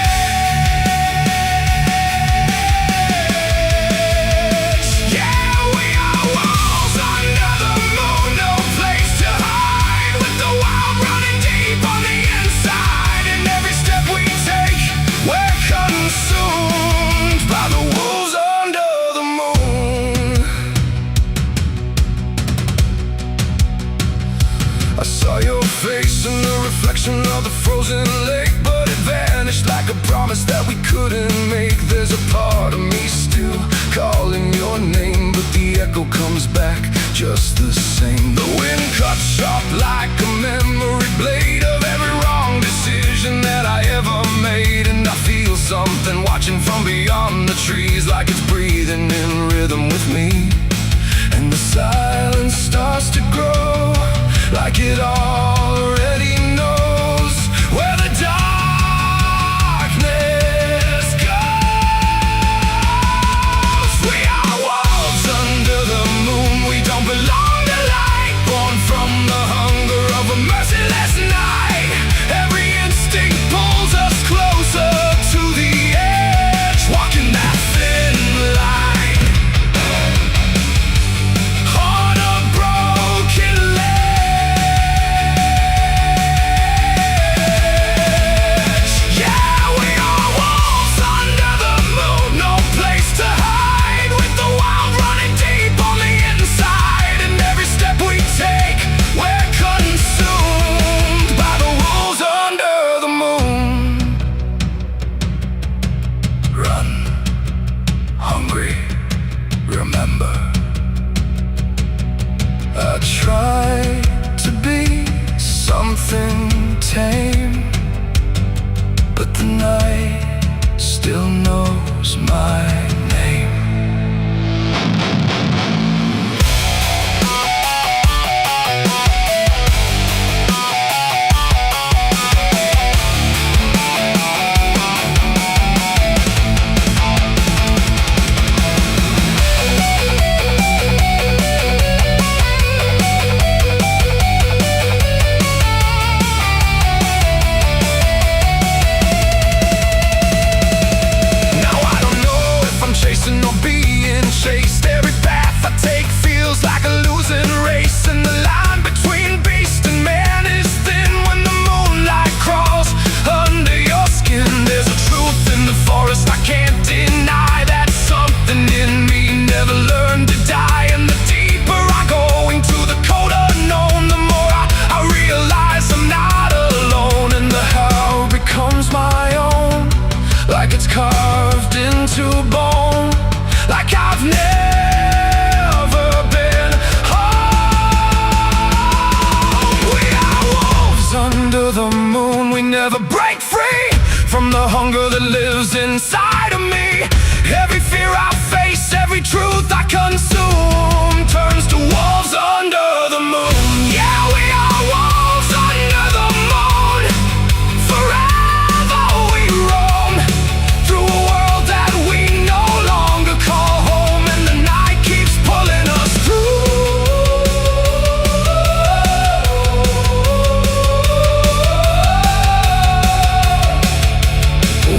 Yeah, we are wolves under the moon, no place to hide, with the wild running deep on the inside. And every step we take, we're consumed by the wolves under the moon. I saw your face in the reflection of the frozen lake, but it vanished like a promise that we couldn't make. There's a part of me still calling your name, but the echo comes back just the same. The wind cuts sharp like a memory blade of every wrong decision that I ever made. And I feel something watching from beyond the trees, like it's breathing in rhythm with me. And the silence starts to grow, like it already knows where the darkness goes. We are wolves under the moon, we don't belong to light, born from the hunger of a merciless night. Every instinct pulls us closer to the edge, walking that thin line on a broken ledge. Yeah, we are wolves under the moon, no place to hide, with the wild running deep on the inside. And every step we take, we're consumed by the wolves under the moon. Run, hungry, remember. I try to be something tame, but the night still knows my name. Now I don't know if I'm chasing or being chased. Every path I take feels like a losing race, and the line between beast and man is thin when the moonlight crawls under your skin. There's a truth in the forest I can't deny, that something in me never learned to die. And the deeper I go into the cold unknown, the more I realize I'm not alone. And the how becomes my own, like it's carved into bone, like I've never been home. We are wolves under the moon, we never break free from the hunger that lives inside of me. Every fear I face, every truth I consume, turns to wolves under the moon. Yeah, we are wolves under the moon. Forever we roam through a world that we no longer call home, and the night keeps pulling us through.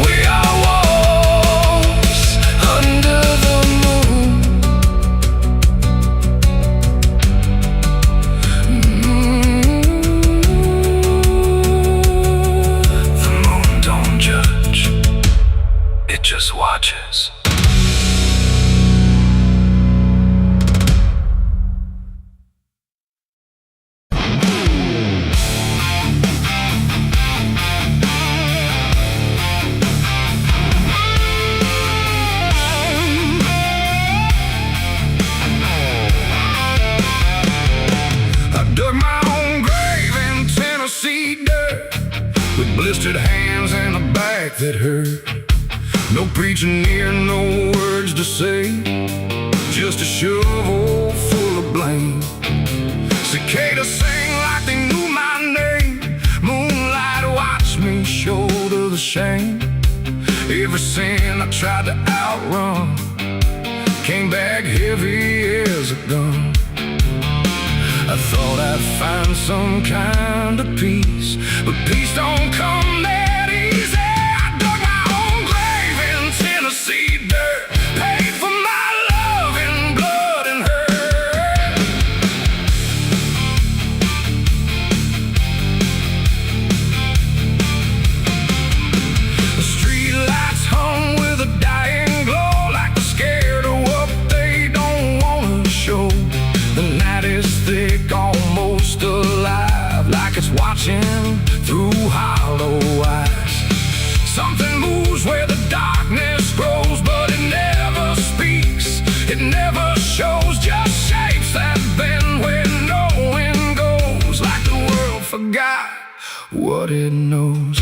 We are wolves under the moon. blistered hands and a back that hurt. No preacher near, no words to say, just a shovel full of blame. Cicadas sing like they knew my name. Moonlight watched me shoulder the shame. Every sin I tried to outrun came back heavy as a gun. I thought I'd find some kind of peace, but peace don't come that easy. I dug my own grave in Tennessee dirt, paid for my love in blood and hurt. The street lights hung with a dying glow, like they're scared of what they don't want to show. The night is thick, almost alive, like it's watching through hollow eyes. Something moves where the darkness grows, but it never speaks, it never shows, just shapes that bend where no wind goes, like the world forgot what it knows.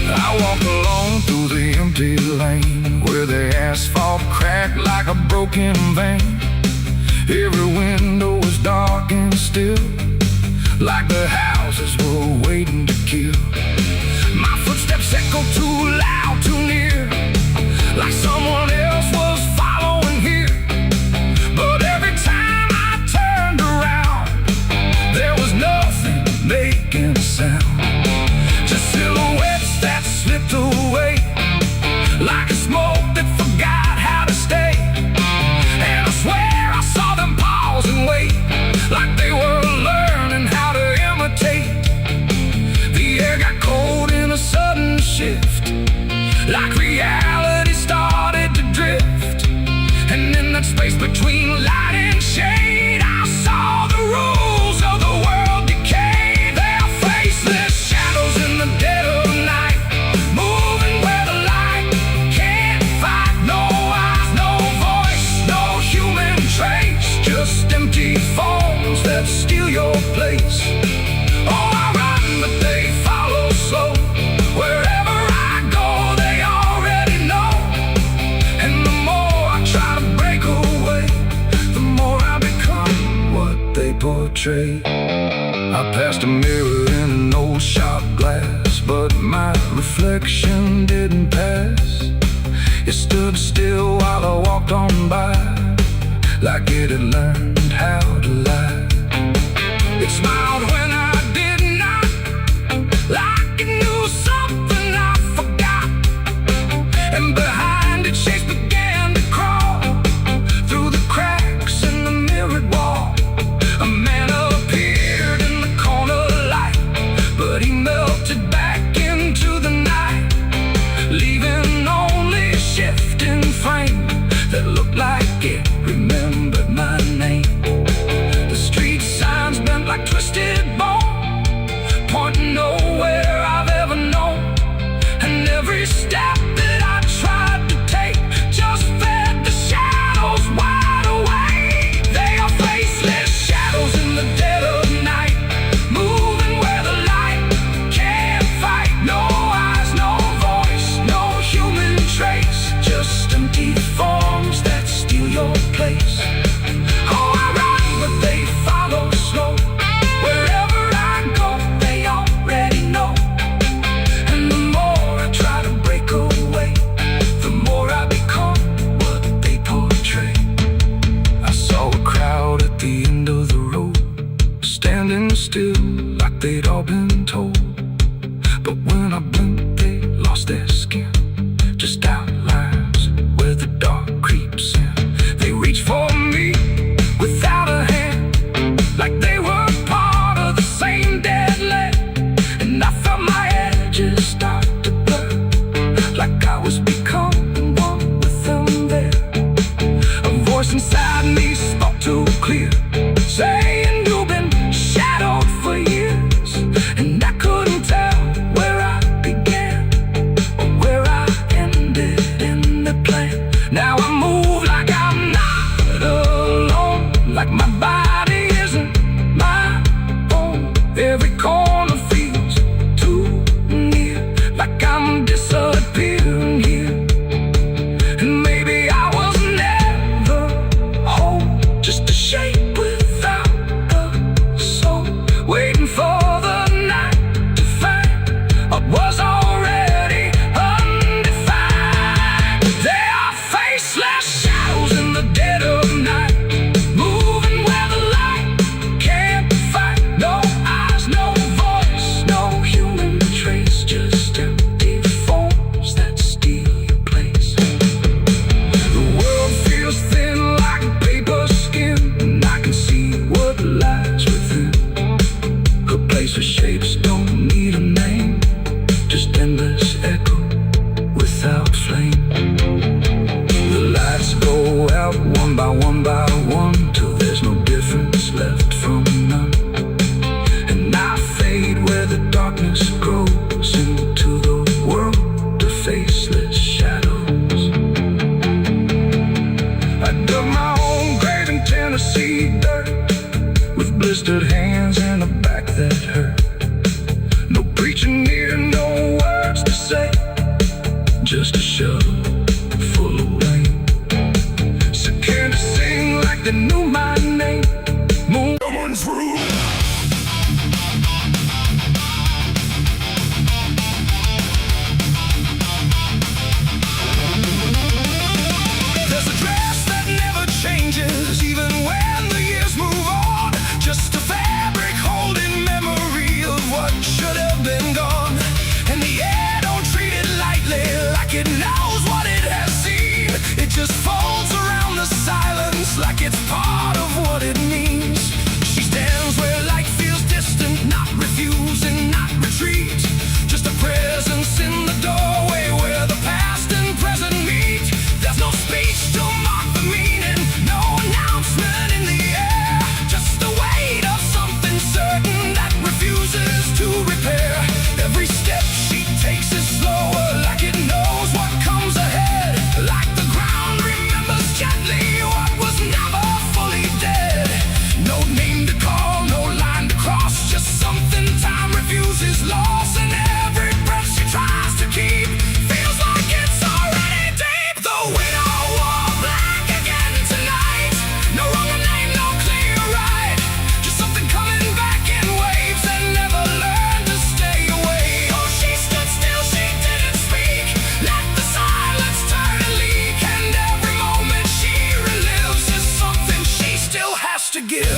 I walk alone through the empty lane, where the asphalt cracked like a broken vein. Every window was dark and still, like the houses were waiting to kill. My footsteps echo too loud, too near, like someone else was following here. But every time I turned around, there was nothing making a sound, just silhouettes that slipped away, like a smoke that forgot how to stay. And I swear I saw them pause and wait, like they were learning how to imitate. The air got cold in a sudden shift, like reality started to drift. And in that space between light and shade, I saw the rules of the world decay. Their faceless shadows in the dead of night, moving where the light can't fight. No eyes, no voice, no human trace, just empty forms that steal your place. Oh, I run, but they follow slow. Wherever I go, they already know. And the more I try to break away, the more I become what they portray. I passed a mirror in an old shop glass, but my reflection didn't pass. It stood still while I walked on by, like it had learned how to lie. It smiled when I did not, like it knew something I forgot. And behind it, shapes began to crawl through the cracks in the mirrored wall. A man appeared in the corner light, but he melted back into the night, leaving only a shifting frame that looked like it remembered my name. The street signs bent like twisted bone, pointing nowhere I've ever known. And every step that I tried to take just fed the shadows wide awake. They are faceless shadows in the dead of night, moving where the light can't fight. No eyes, no voice, no human trace, just empty forms that steal your place. Oh, I run, but they follow slow. Wherever I go, they already know. And the more I try to break away, the more I become what they portray. I saw a crowd at the end of the road, standing still like they'd all been told. But when I blinked, they lost their skin, just outlines where the dark creeps in. They reach for me without a hand, like they were part of the same deadly. And I felt my edges start to blur, like I was becoming one with them there. A voice inside me spoke too clear, saying you've been shadowed for years. And I couldn't tell where I began or where I ended in the plan. Now I move like I'm not alone, like my body isn't my own. Every corner feels too near, like I'm disappearing here. And maybe I was never whole, just a shape without a soul, waiting for the night to find what was already undefined. They are faceless shadows in the dead of night, moving where the light can't find. No eyes, no voice, no human trace, just empty forms that steal your place. The world feels thin like paper skin, and I can see what lies within. A place where shapes don't need a name, just endless echo without flame. The lights go out one by one, till there's no difference left from none. And I fade where the darkness grows into the world of faceless shadows. I dug my own grave in Tennessee dirt, with blistered hands and a back that hurt. No preaching here, no words to say, just a shovel full of rain. So can't sing like they knew my name. Moon coming through. There's a dress that never changes, even when the years move on. Just a fabric holding memory of what should have been gone. And the air don't treat it lightly, like it knows what it has seen. It just folds around the silence like it's part of what it means. She stands where light feels distant, not refusing, not retreat. Just a presence in the doorway where the past and present meet. There's no speech to mark the meaning, no announcement in the air, just the weight of something certain that refuses to repair. Every step she takes is slower, like it knows what comes ahead, like the ground remembers gently what was never fully dead. No name to call, no line to cross, just something time refuses loss. And every breath she tries to keep feels like it's already deep. The widow wore black again tonight, no wrong name, no clear right, just something coming back in waves and never learned to stay away. Oh, she stood still, she didn't speak, let the silence turn and leak. And every moment she relives is something she still has to give.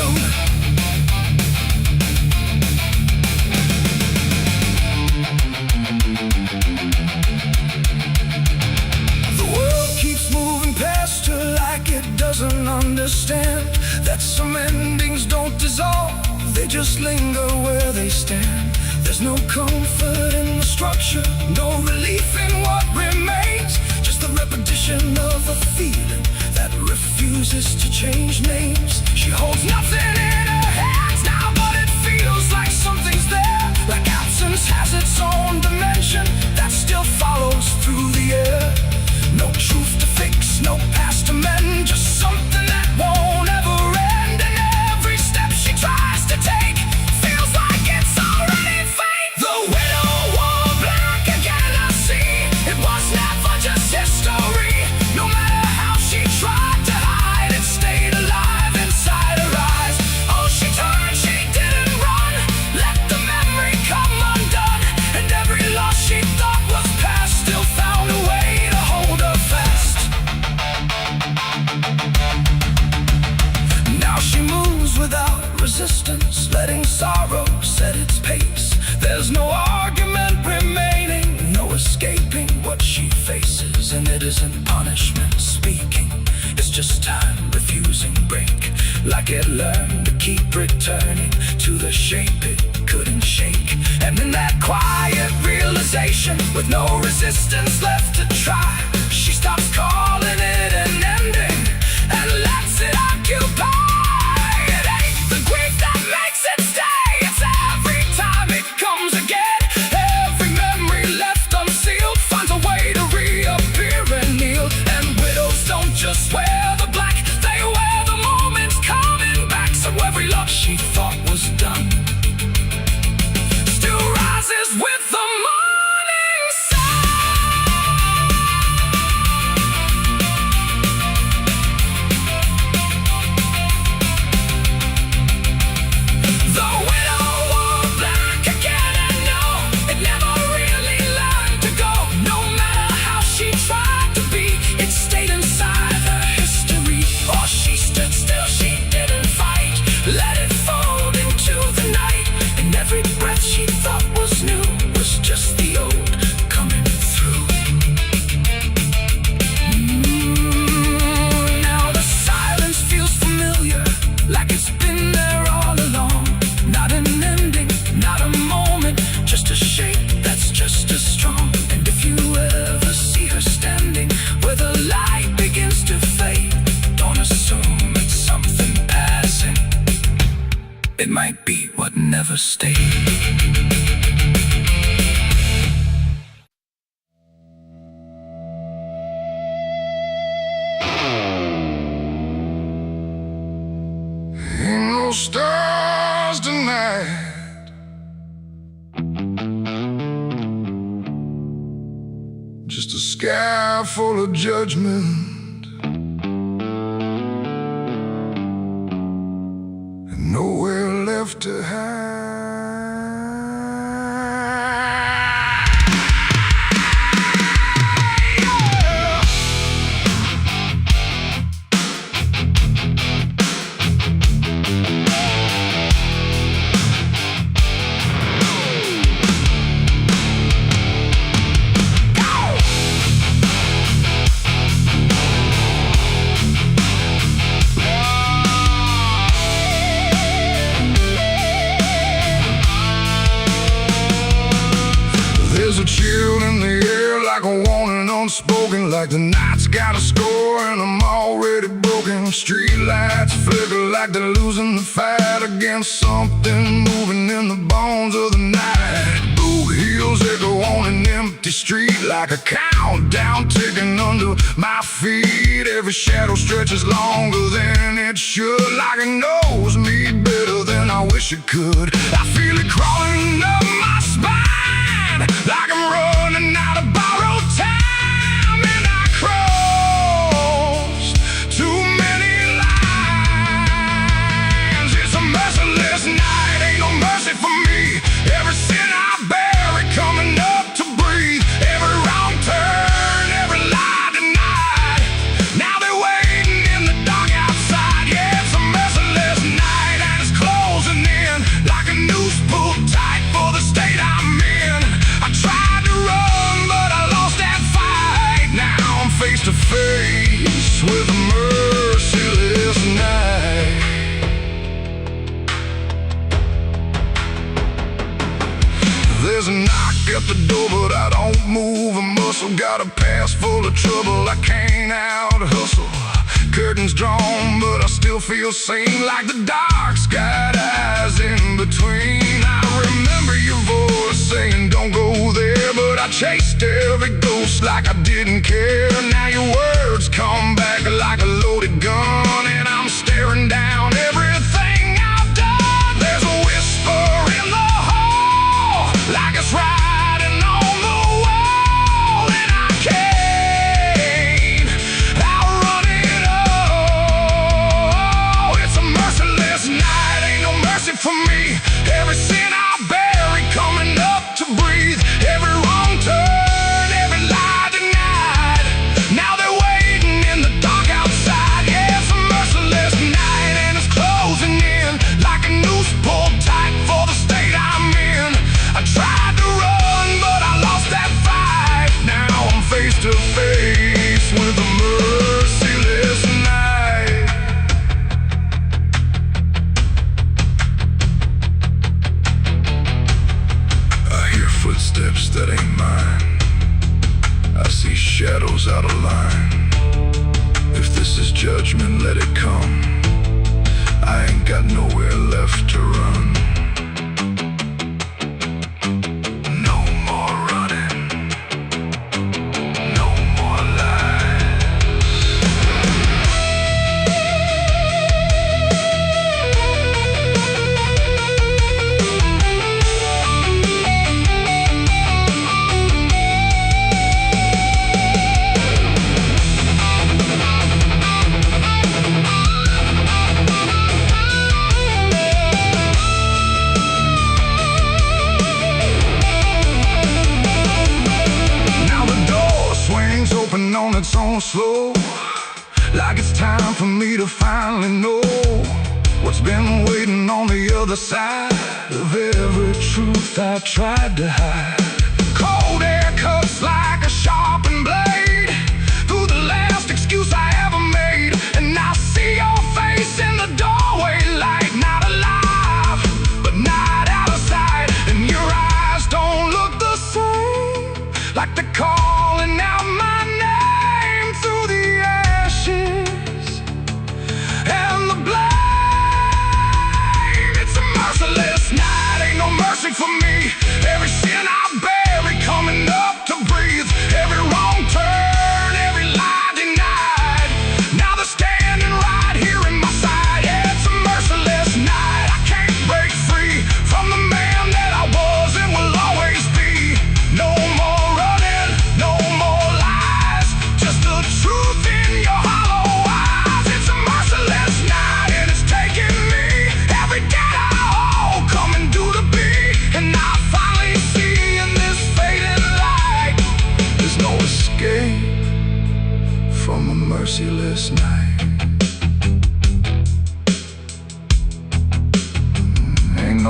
The world keeps moving past her like it doesn't understand that some endings don't dissolve, they just linger where they stand. There's no comfort in the structure, no relief in what remains, just the repetition of a feeling that refuses to change names. She holds nothing in her hands now, but it feels like something's there, like absence has its own dimension that still follows through the air. No truth to fix, no past to mend, just something that won't ever end. And every step she tries to take feels like it's already fate. The widow wore black again, I see. It was never just history. No matter how she tried to hide, it stayed alive inside her eyes. Oh, she turned, she didn't run, let the memory come undone. And every loss she thought was past still found a way to hold her fast. Now she moves without resistance, letting sorrow set its pace. There's no argument remaining, no escaping what she faces. And it isn't punishment speaking, it's just time refusing break, like it learned to keep returning to the shape it couldn't shake. And in that quiet realization, with no resistance left to try, she stops calling it an ending and lets it occupy. It ain't the grief that makes it stay, it's every time it comes again. Every memory left unsealed finds a way to reappear and kneel. And widows don't just wear the black, they wear the moments coming back. So every love she thought was done It might be what never stayed. Ain't no stars tonight, just a sky full of judgment, and nowhere left to hide. There's a chill in the air, like a warning unspoken, like the night's got a score and I'm already broken. Street lights flicker like they're losing the fight against something moving in the bones of the night. Boot heels echo on an empty street like a countdown ticking under my feet. Every shadow stretches longer than it should, like it knows me better than I wish it could. I feel it crawling up my spine, like I'm running out of borrowed time, and I crossed too many lines. It's a merciless night, ain't no mercy for me. Every sin I bury coming up to breathe, every wrong turn, every lie denied. Now they're waiting in the dark outside. Yeah, it's a merciless night and it's closing in like a noose pulled tight for the state I'm in. I tried to run, but I lost that fight. Now I'm face to face with a merciless night. There's a knock at the door, but I don't move a muscle. Got a past full of trouble, I can't out hustle. Curtains drawn, but I still feel sane, like the dark's got eyes in between. I remember your voice saying don't go there, but I chased every ghost like I didn't care. Now your words come back like a loaded gun, and I'm staring down everything I've done. There's a whisper in the hall, like it's riding on the wall, and I can't outrun it all. It's a merciless night, ain't no mercy for me. Every sin I bury coming up to breathe, every wrong turn, every lie denied. Now they're waiting in the dark outside. Yeah, it's a merciless night and it's closing in like a noose pulled tight for the state I'm in. I tried to run, but I lost that fight. Now I'm face to face with a merciless night. I hear footsteps that ain't mine. I see shadows out of line. If this is judgment, let it come. I ain't got nowhere left to run. No more running, no more lies. Now the door swings open on its own slow, like it's time for me to finally know what's been waiting on the other side of every truth I tried to hide. Cold air cuts like a sharpened blade through the last excuse I ever made, and I see your face in the doorway, like not alive, but not out of sight. And your eyes don't look the same, like they're calling out my name through the ashes and the blame. It's a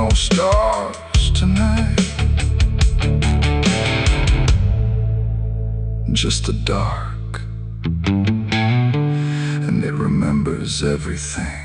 no stars tonight, just the dark, and it remembers everything.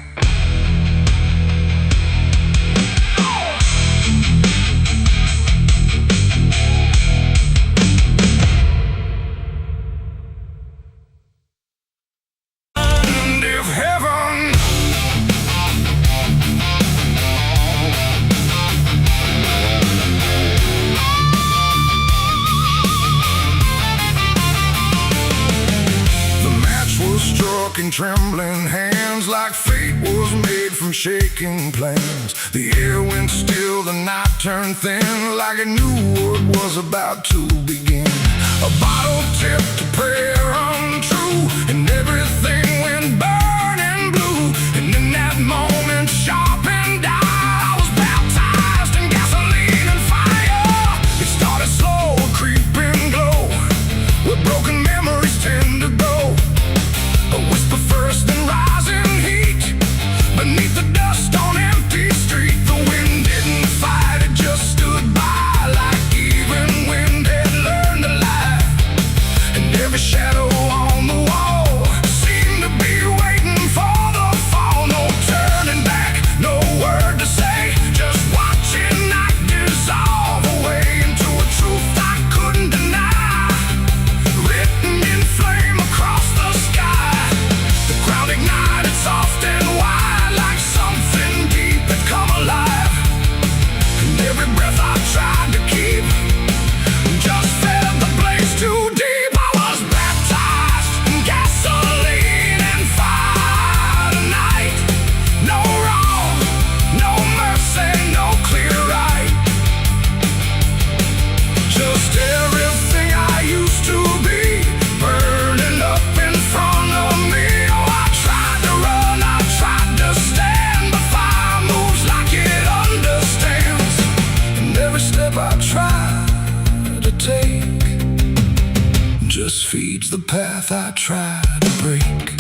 Trembling hands like fate was made from shaking plans. The air went still, the night turned thin, like it knew what was about to begin. A bottle tipped, a prayer untrue, and everything went burning blue. And in that moment, sharp and dire, I was baptized in gasoline and fire. It started slow, a creeping glow, where broken memories tend to go. A whisper first, then rising heat beneath the dust on empty street. The wind didn't fight, it just stood by, like even wind had learned to lie. And every shadow on the wall seemed to be waiting for the fall. No turning back, no word to say, just watching night dissolve away into a truth I couldn't deny, written in flame across the sky. Crowd ignited soft and wide, like something deep had come alive. And every breath I tried to keep just fed the blaze too deep. I was baptized in gasoline and fire tonight. No wrong, no mercy, no clear right. Just everything I used to be burning up in front of me. I try to take just feeds the path I try to break.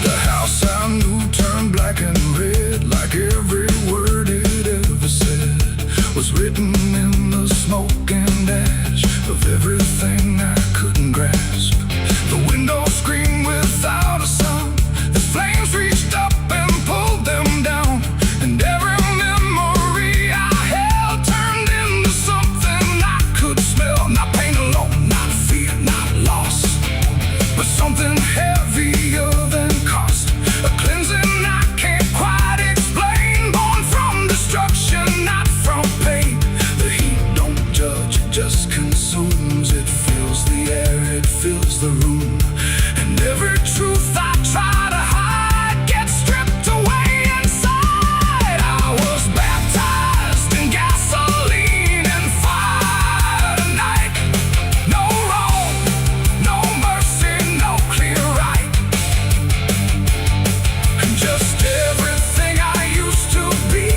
The house I knew turned black and red, like every word it ever said was written in the smoke and ash of everything I couldn't grasp. The window screamed without a sound, the flames reached up and pulled them down, and every memory I held turned into something I could smell. Not pain alone, not fear, not loss, but something heavier than cost. A cleansing I can't quite explain, born from destruction, not from pain. The heat don't judge, it just consumes. It fills the air, it fills the room, and every truth I try to hide gets stripped away inside. I was baptized in gasoline and fire tonight. No wrong, no mercy, no clear right. And just everything I used to be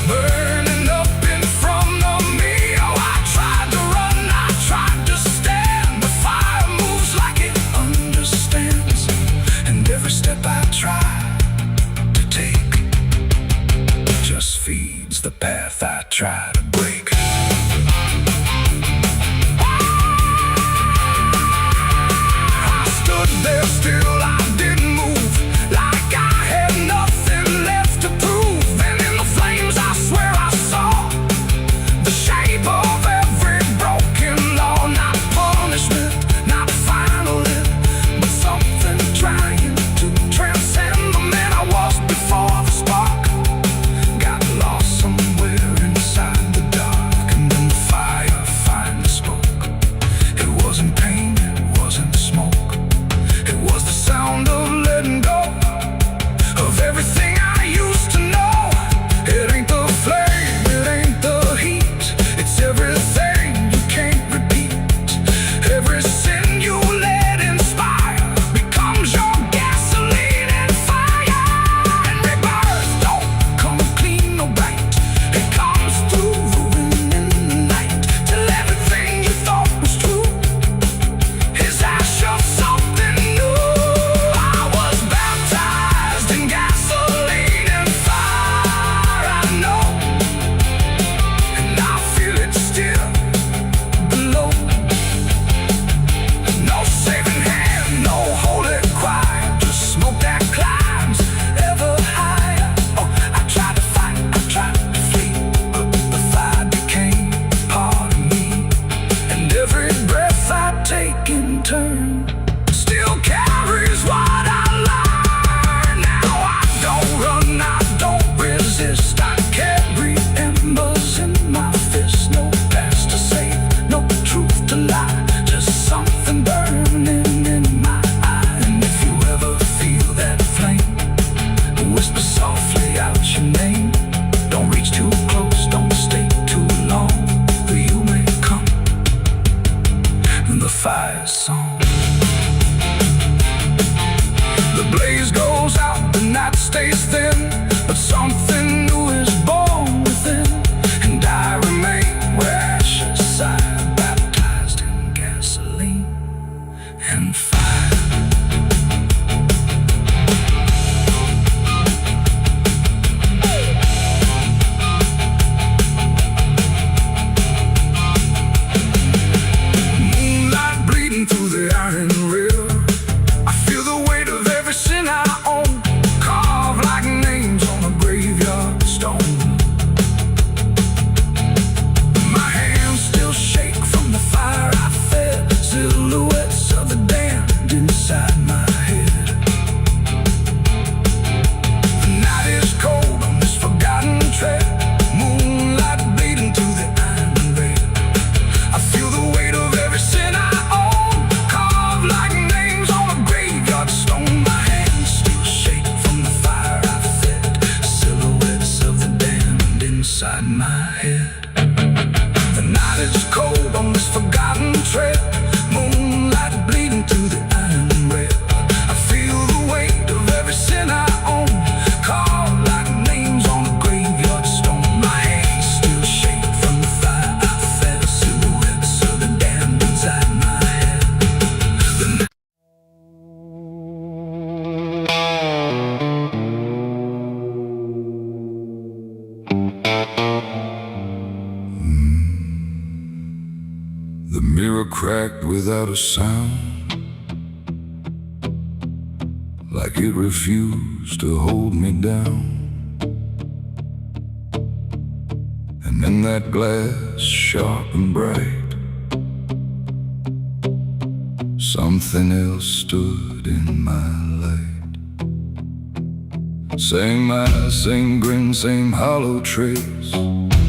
burning up in front of me. Oh, I tried to run, I tried to stand. The fire moves like it understands, and every step I try to take just feeds the path I try to break. I stood there still, I didn't move, like I had nothing left to prove. And in the flames I swear I saw the shape of every broken law. Not punishment, not final end, but something trying to transcend the man I was before the spark got lost somewhere inside the goes out, the night stays thin, but something new is born within. And I remain where ashes sigh, baptized in gasoline and fire. Through the iron rail, I feel the weight of every sin I own, carved like names on a graveyard stone. My hands still shake from the fire I fed, silhouettes of the damned inside my head. The night is cold on this forgotten trail, moonlight bleeding through the iron rail. I feel the weight of every sin I own, like names on a graveyard stone. My hands still shake from the fire I fed, silhouettes of the damned inside my head. The night is cold on this forgotten trail, moonlight bleeding through the iron rail. I feel the weight of every sin I own, carved like names on a graveyard stone. My hands still shake from the fire I fed, silhouettes of the damned inside my head. The mirror cracked without a sound, like it refused to hold me down. And in that glass, sharp and bright, something else stood in my light. Same eyes, same grin, same hollow trace,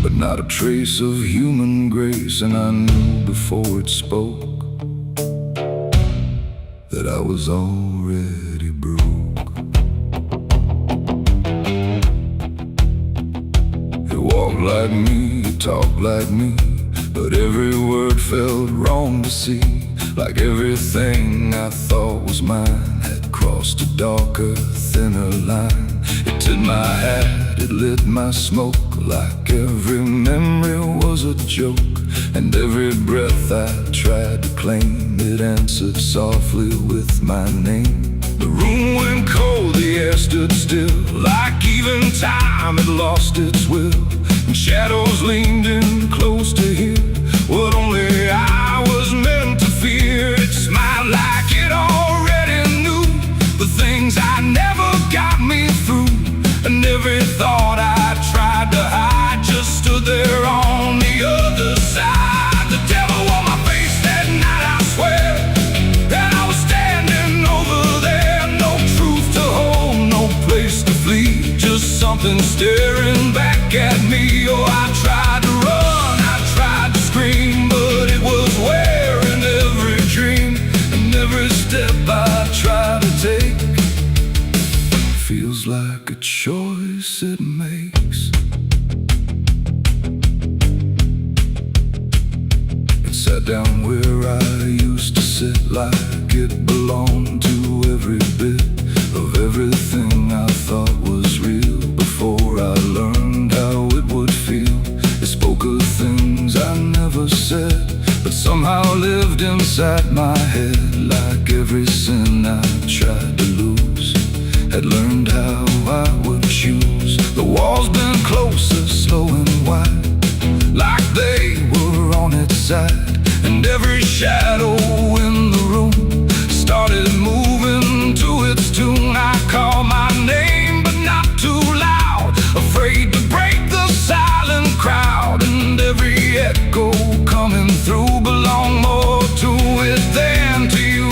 but not a trace of human grace. And I knew before it spoke that I was already broke. It walked like me, it talked like me, but every word felt wrong to see. Like everything I thought was mine had crossed a darker, thinner line. It took my hat, it lit my smoke, like every memory was a joke. And every breath I tried to claim, it answered softly with my name. The room went cold, the air stood still, like even time had lost its will. And shadows leaned in close to hear what only I was meant to fear. It smiled like it already knew the things I never got me through. And every thought I tried to hide just stood there on the other side. The devil on my face that night, I swear, that I was standing over there. No truth to hold, no place to flee, just something staring back at me. Oh, I tried to run, I tried to scream, but it was wearing every dream. And every step I try to take feels like a choice it makes. It sat down where I used to sit, like it belonged to every bit of everything I thought was real. Before I learned how it would feel, it spoke of things I never said, but somehow lived inside my head. Like every sin I tried to lose, had learned how I would choose. The walls been closer, slow and wide, like they were on its side. And every shadow in the room started moving to its tune. I called my name, but not too loud, afraid to break the silent crowd. And every echo coming through belonged more to it than to you.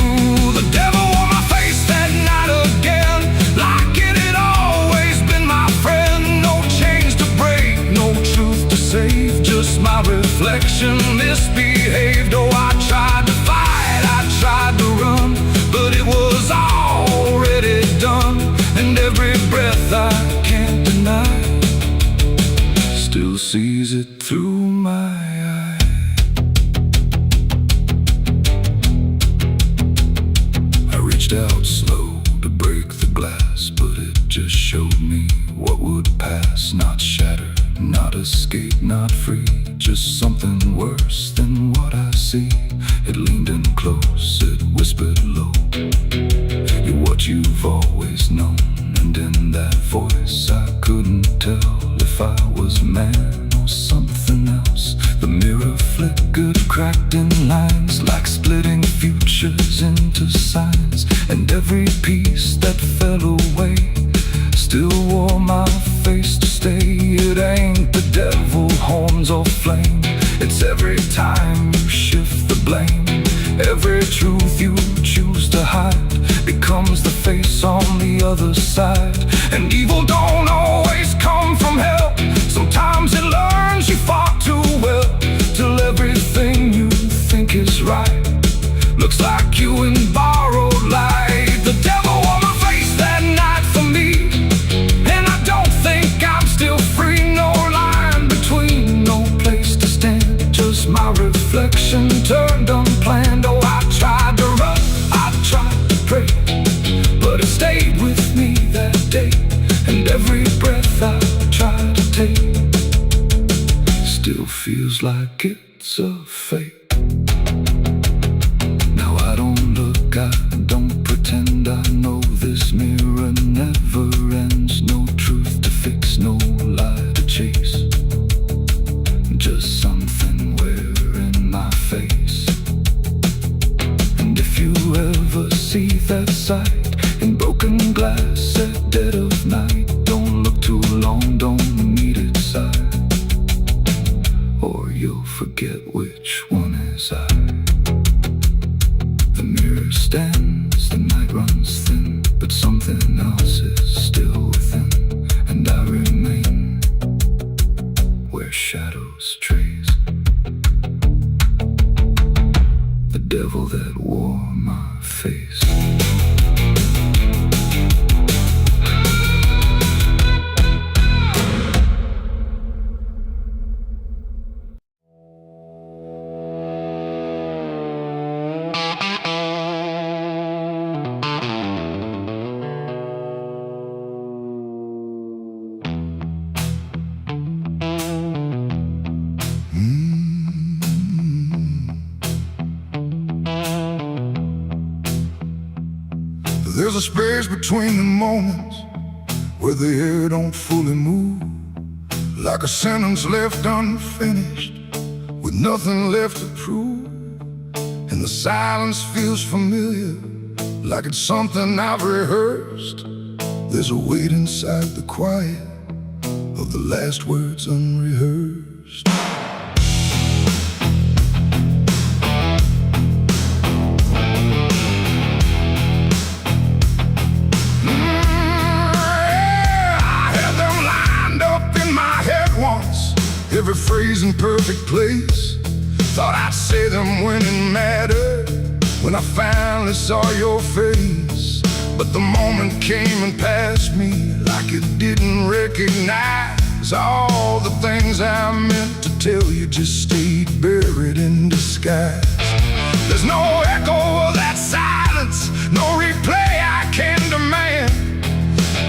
The devil on my face that night again, like it had always been my friend. No chains to break, no truth to save, just my reflection misbehaved. Oh, I tried to fight, I just showed me what would pass. Not shatter, not escape, not free, just something worse than what I see. It leaned in close, it whispered low, you're what you've always known. And in that voice I couldn't tell if I was man or something else. The mirror flickered, cracked in lines, like splitting futures into signs. And every piece that fell away still wore my face to stay. It ain't the devil, horns or flame, it's every time you shift the blame. Every truth you choose to hide becomes the face on the other side. And evil don't always come from hell, sometimes it learns you fought too well, till everything you think is right looks like you in borrowed light. The devil wore my face that night for me, and I don't think I'm still free. No line between, no place to stand, just my reflection turned unplanned. Oh, I tried to run, I tried to pray, but it stayed with me that day. And every breath I try to take still feels like it's a fake. Now I don't look, I don't pretend, I know this mirror never ends. No truth to fix, no lie to chase, just something wearing my face. And if you ever see that sight in broken glass at dead of night, don't look too long, don't meet its side, or you'll forget which one is I. The mirror stands, the night runs thin, but something else is still within. And I remain where shadows trace the devil that wore my face. There's a space between the moments where the air don't fully move, like a sentence left unfinished with nothing left to prove. And the silence feels familiar, like it's something I've rehearsed. There's a weight inside the quiet of the last words unrehearsed. Every phrase in perfect place, thought I'd say them when it mattered, when I finally saw your face. But the moment came and passed me like it didn't recognize all the things I meant to tell you just stayed buried in disguise. There's no echo of that silence, no replay I can demand,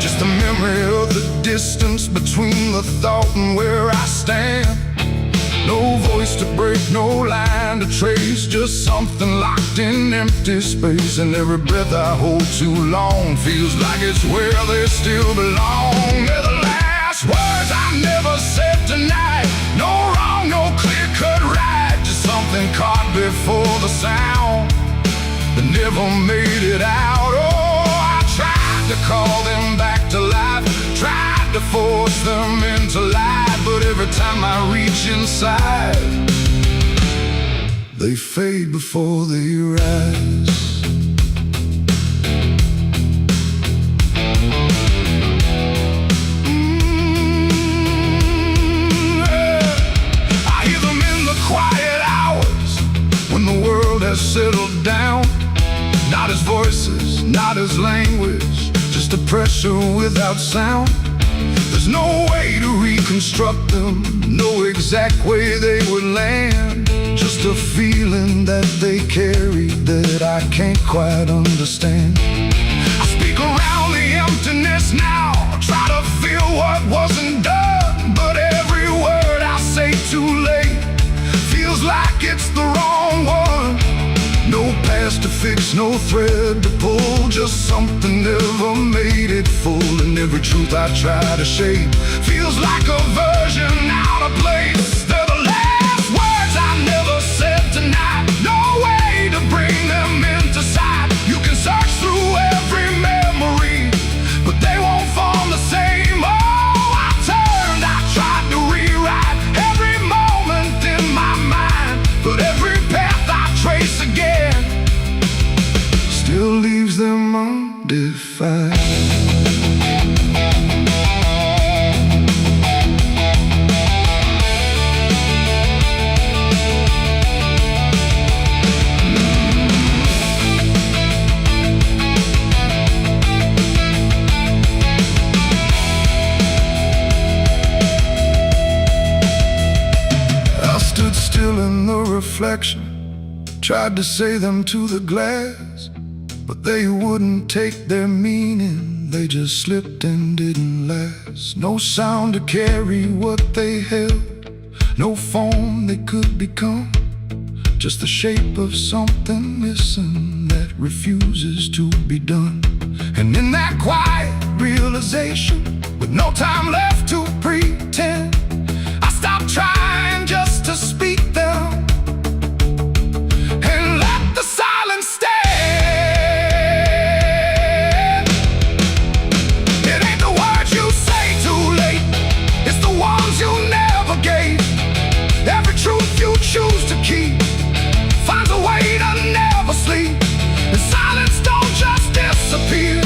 just the memory of the distance between the thought and where I stand. No voice to break, no line to trace, just something locked in empty space. And every breath I hold too long feels like it's where they still belong. They're the last words I never said tonight. No wrong, no clear-cut right, just something caught before the sound that never made it out. Oh, I tried to call them back to life, tried to force them into light, but every time I reach inside, they fade before they rise. I hear them in the quiet hours when the world has settled down. Not as voices, not as language, just a pressure without sound. There's no way to reconstruct them, no exact way they would land, just a feeling that they carry that I can't quite understand. I speak around the emptiness now, There's no thread to pull, just something never made it full. And every truth I try to shape feels like a version out of place. They're the last words I never said tonight. No way to bring them into sight. You can search through every memory, but they won't form the same. Oh, I turned, I tried to rewrite every moment in my mind, but every path I trace again still leaves them undefined. I stood still in the reflection, tried to say them to the glass, but they wouldn't take their meaning. They just slipped and didn't last. No sound to carry what they held, no form they could become, just the shape of something missing that refuses to be done. And in that quiet realization, with no time left to pretend, I stopped trying just to speak them and let the silence stand. Choose to keep finds a way to never sleep. And silence don't just disappear,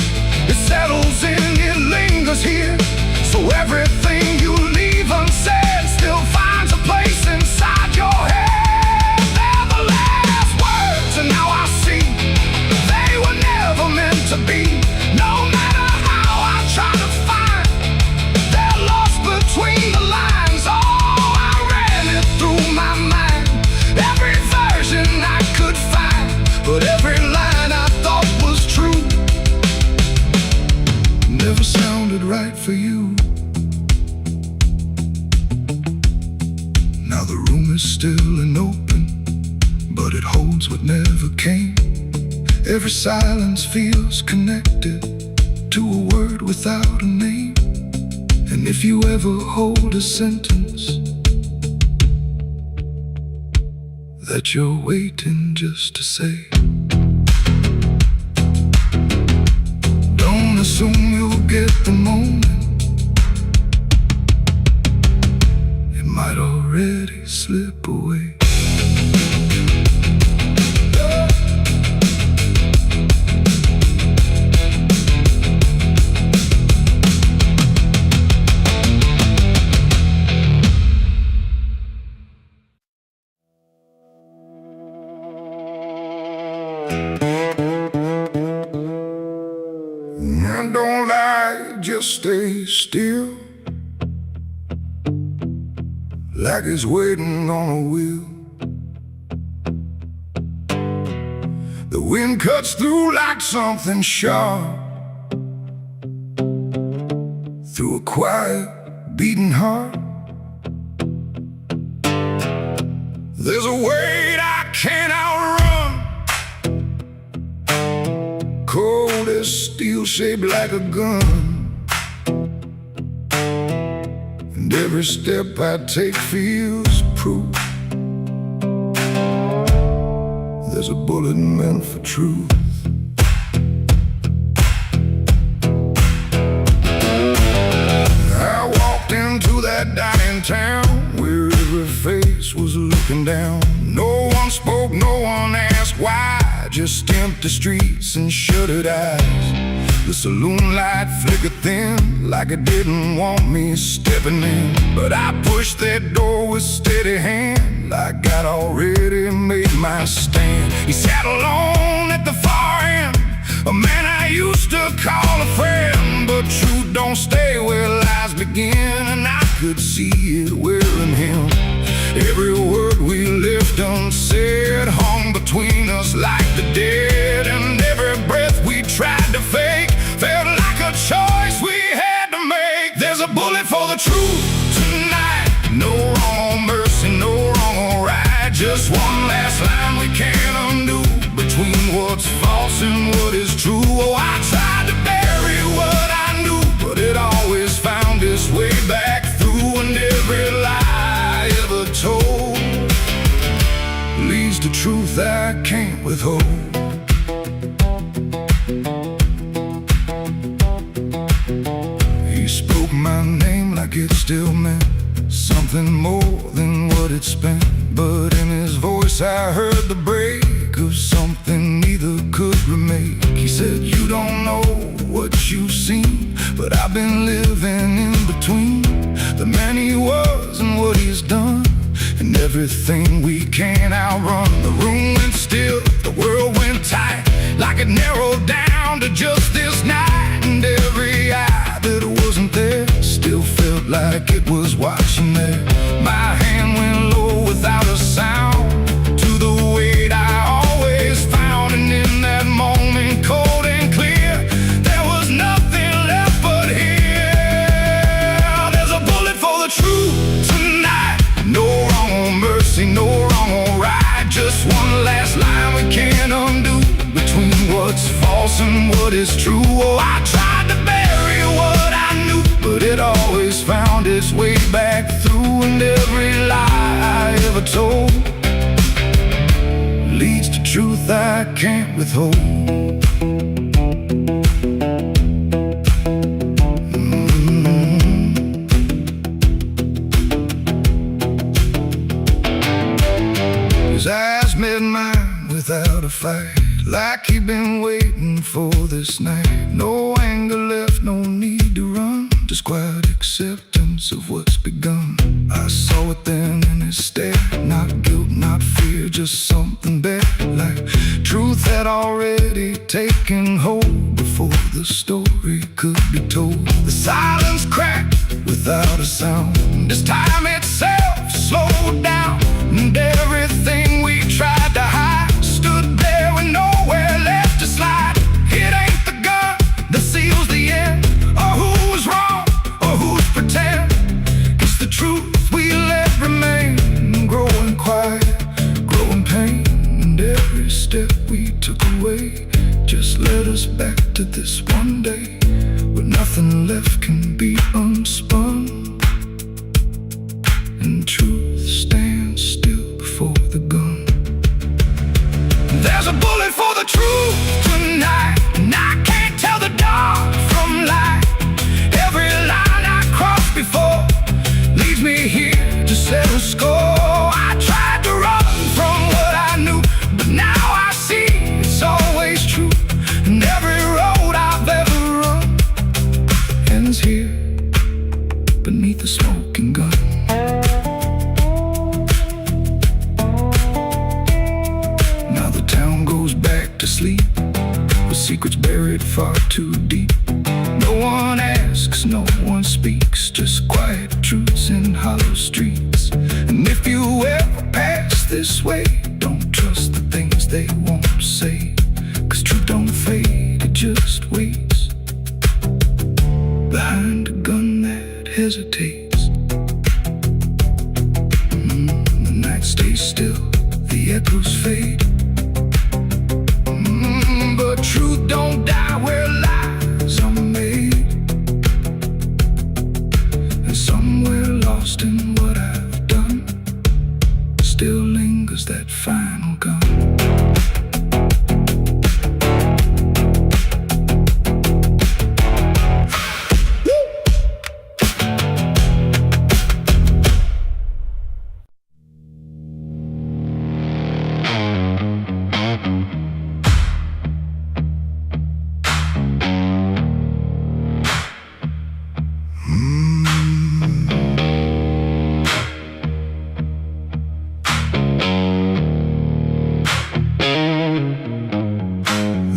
it settles in, it lingers here. So everything you leave unsaid still finds a place inside your head. They're the last words, and now I see they were never meant to be. No matter how I try to find, they're lost between the lines. Oh, I ran it through my mind, every version I could find, but every line I thought was true never sounded right for you. Now the room is still and open, but it holds what never came. Every silence feels connected to a word without a name. And if you ever hold a sentence that you're waiting just to say, don't assume you'll get the moment, it might already slip away. And don't lie, just stay still, like it's waiting on a wheel. The wind cuts through like something sharp, through a quiet, beating heart. There's a weight I can't outrun, cold as steel, shaped like a gun. And every step I take feels proof there's a bullet meant for truth. I walked into that dining town where every face was looking down. No one spoke, no one asked why, just empty streets and shuttered eyes. The saloon light flickered thin, like it didn't want me stepping in. But I pushed that door with steady hand, like I'd already made my stand. He sat alone at the far end, a man I used to call a friend. But truth don't stay where lies begin, and I could see it wearing him. Every word we left unsaid hung between us like the dead. And every breath we tried to fake felt like a choice we had to make. There's a bullet for the truth tonight, no wrong or mercy, no wrong or right. Just one last line we can't undo, between what's false withhold. He spoke my name like it still meant something more than what it spent. But in his voice I heard the break of something neither could remake. He said, you don't know what you've seen, but I've been living in between the man he was and what he's done, and everything we can't outrun. The room went still, the world went tight, like it narrowed down to just this night. And every eye that wasn't there still felt like it was watching there. My hand went low without a sound to the weight I always found. And in that moment, cold and clear, there was nothing left but here. There's a bullet for the truth tonight. No wrong or mercy, no wrong or right. Just one last line we can't undo between what's false and what is true. Oh, I tried to bury what I knew, but it always found its way back through. And every lie I ever told leads to truth I can't withhold. His eyes met mine without a fight, like he'd been waiting for this night. No anger left, no need to run, just quiet acceptance of what's begun. I saw it then in his stare, not guilt, not fear, just something better, like truth had already taken hold before the story could be told. The silence cracked without a sound, this time itself slowed down, and everything we tried to hide stood there with nowhere left to slide. It ain't the gun that seals the end, or who's wrong, or who's pretend. It's the truth we let remain, growing quiet, growing pain. And every step we took away just led us back to this one day, where nothing left can be unspun, and truth stands still before the gun. There's a bullet for the truth tonight, and I can't tell the dark from light. Every line I crossed before leads me here to settle score. I tried to run from what I knew, but now I see it's always true. And every road I've ever run ends here beneath the smoking gun. Sleep with secrets buried far too deep. No one asks, no one speaks, just quiet truths in hollow streets. And if you ever pass this way, don't trust the things they won't say, 'cause truth don't fade, it just waits behind a gun that hesitates. The night stays still, the echoes fade, but truth don't die where lies are made. And somewhere lost in what I've done still lingers that final gun.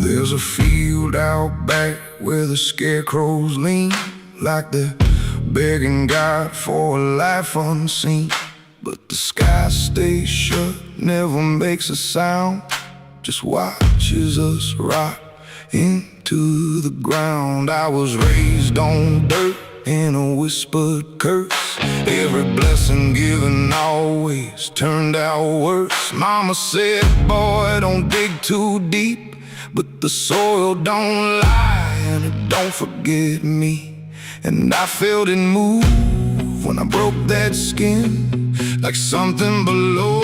There's a field out back where the scarecrows lean, like they're begging God for a life unseen. But the sky stays shut, never makes a sound, just watches us rot into the ground. I was raised on dirt in a whispered curse. Every blessing given always turned out worse. Mama said, boy, don't dig too deep, but the soil don't lie and it don't forget me. And I felt it move when I broke that skin, like something below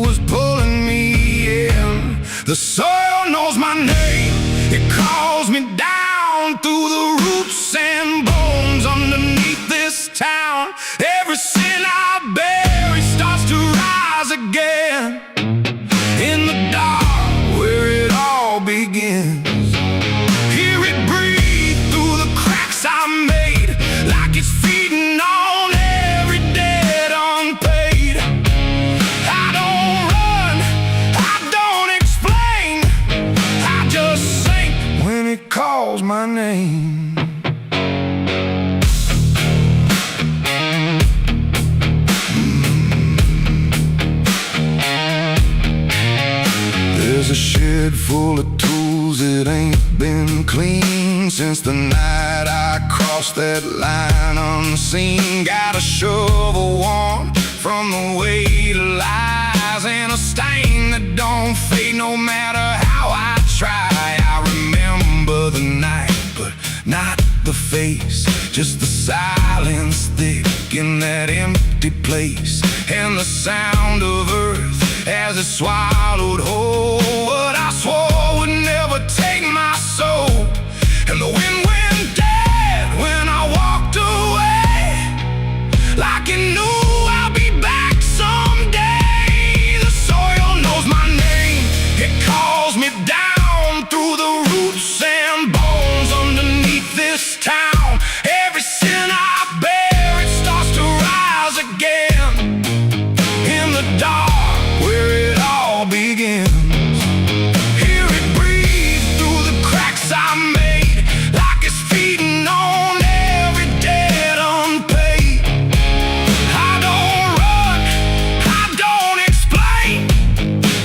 was pulling me in. The soil knows my name. It calls me down through the roots and bones underneath this town. Every sin I bear, it starts to rise again. In the dark, where it all begins. Hear it breathe through the cracks I made, like it's feeding on every debt unpaid. I don't run, I don't explain, I just sink when it calls my name. There's a shed full of tools, it ain't been clean since the night I crossed that line unseen. Got a shovel worn from the weight of lies, and a stain that don't fade no matter how I try. I remember the night, but not the face, just the silence thick in that empty place, and the sound of earth as it swallowed whole what I swore would never take my soul. And the wind went dead when I walked away, like it knew I'll be back someday. The soil knows my name, it calls me down through the roots and bones underneath this town. Every sin I bear, it starts to rise again. In the dark begins. Hear it breathe through the cracks I made, like it's feeding on every debt unpaid. I don't run, I don't explain,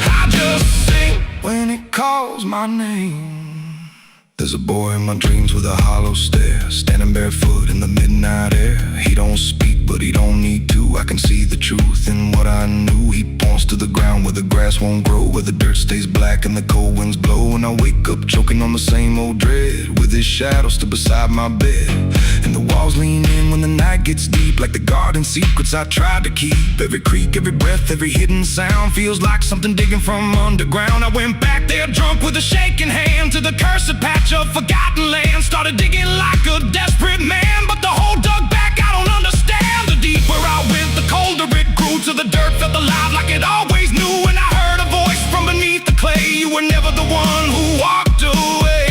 I just sing when it calls my name. There's a boy in my dreams with a hollow stare, standing barefoot in the midnight air. He don't speak, but he don't need to. I can see the truth in what I knew. He points to the ground where the grass won't grow, where the dirt stays black and the cold winds blow. And I wake up choking on the same old dread, with his shadow still beside my bed. And the walls lean in when the night gets deep, like the garden secrets I tried to keep. Every creak, every breath, every hidden sound feels like something digging from underground. I went back there drunk with a shaking hand to the cursed patch of forgotten land. Started digging like a desperate man, but the hole dug back, I don't understand. The deeper I went, the colder it grew, till the dirt felt alive like it always knew. And I heard a voice from beneath the clay, you were never the one who walked away.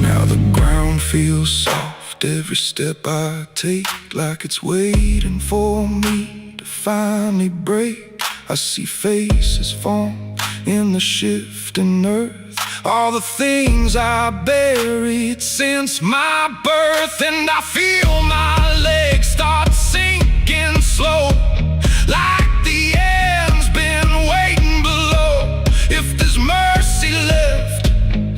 Now the ground feels soft, every step I take, like it's waiting for me to finally break. I see faces form in the shifting earth, all the things I buried since my birth. And I feel my legs start sinking slow, like the end's been waiting below. If there's mercy left,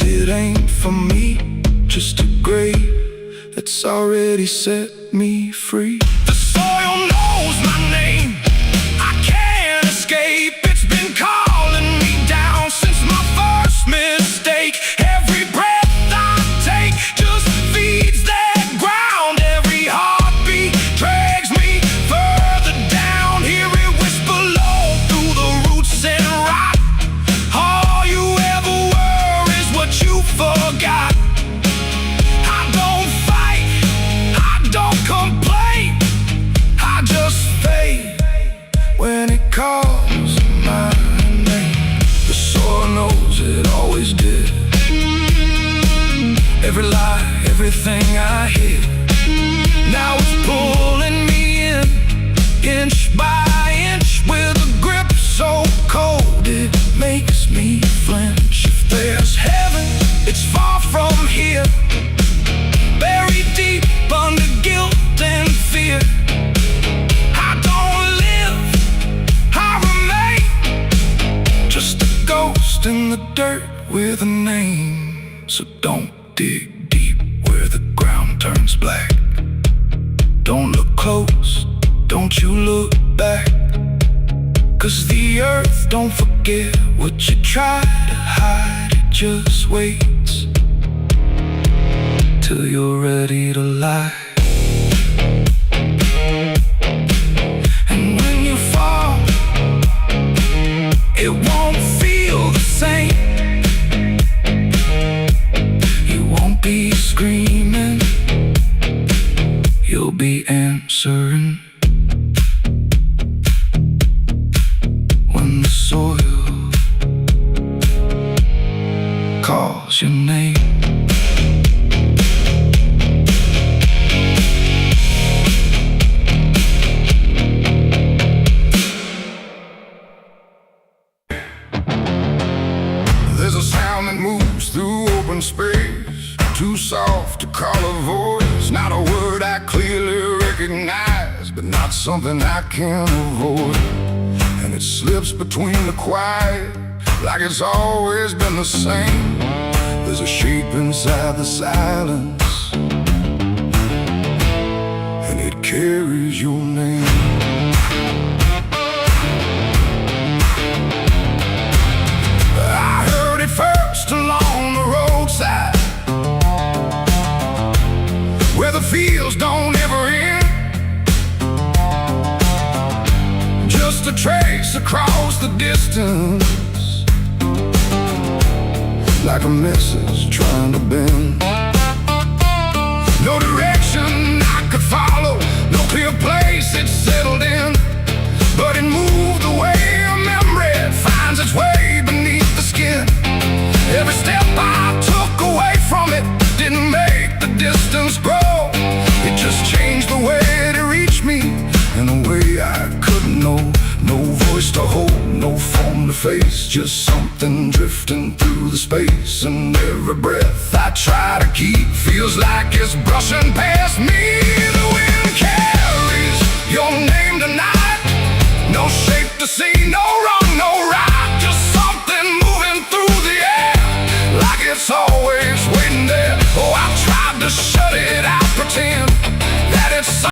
it ain't for me, just a grave that's already set me free. The soil knows my name, I can't escape. It's been calling me down since my first mistake. Every breath I take just feeds that ground. Every heartbeat drags me further down. Hear it whisper low through the roots and rot. All you ever were is what you forgot. I don't fight, I don't complain, I just fade when it calls my name. The soil knows it always did. Every lie, everything I hid, now it's pulling me in, inch by inch, with a grip so cold it makes me flinch. If there's heaven, it's far from here, buried deep under guilt and fear. I don't live, I remain, just a ghost in the dirt with a name. So don't dig deep where the ground turns black. Don't look close, don't you look back, 'cause the earth don't forget what you try to hide. It just waits till you're ready to lie. And when you fall, screaming, you'll be answering when the soil calls your name. There's a sound that moves through open space, too soft to call a voice. Not a word I clearly recognize, but not something I can avoid. And it slips between the quiet, like it's always been the same. There's a shape inside the silence, and it carries your name. First along the roadside, where the fields don't ever end, just a trace across the distance, like a message trying to bend. No direction I could follow, no clear place it settled in, but it moved the way a memory finds its way beneath the skin. Every step I took away from it didn't make the distance grow. It just changed the way it reached me in a way I couldn't know. No voice to hold, no form to face, just something drifting through the space. And every breath I try to keep feels like it's brushing past me. The wind carries your name tonight, no shape to see, no wrong, no right.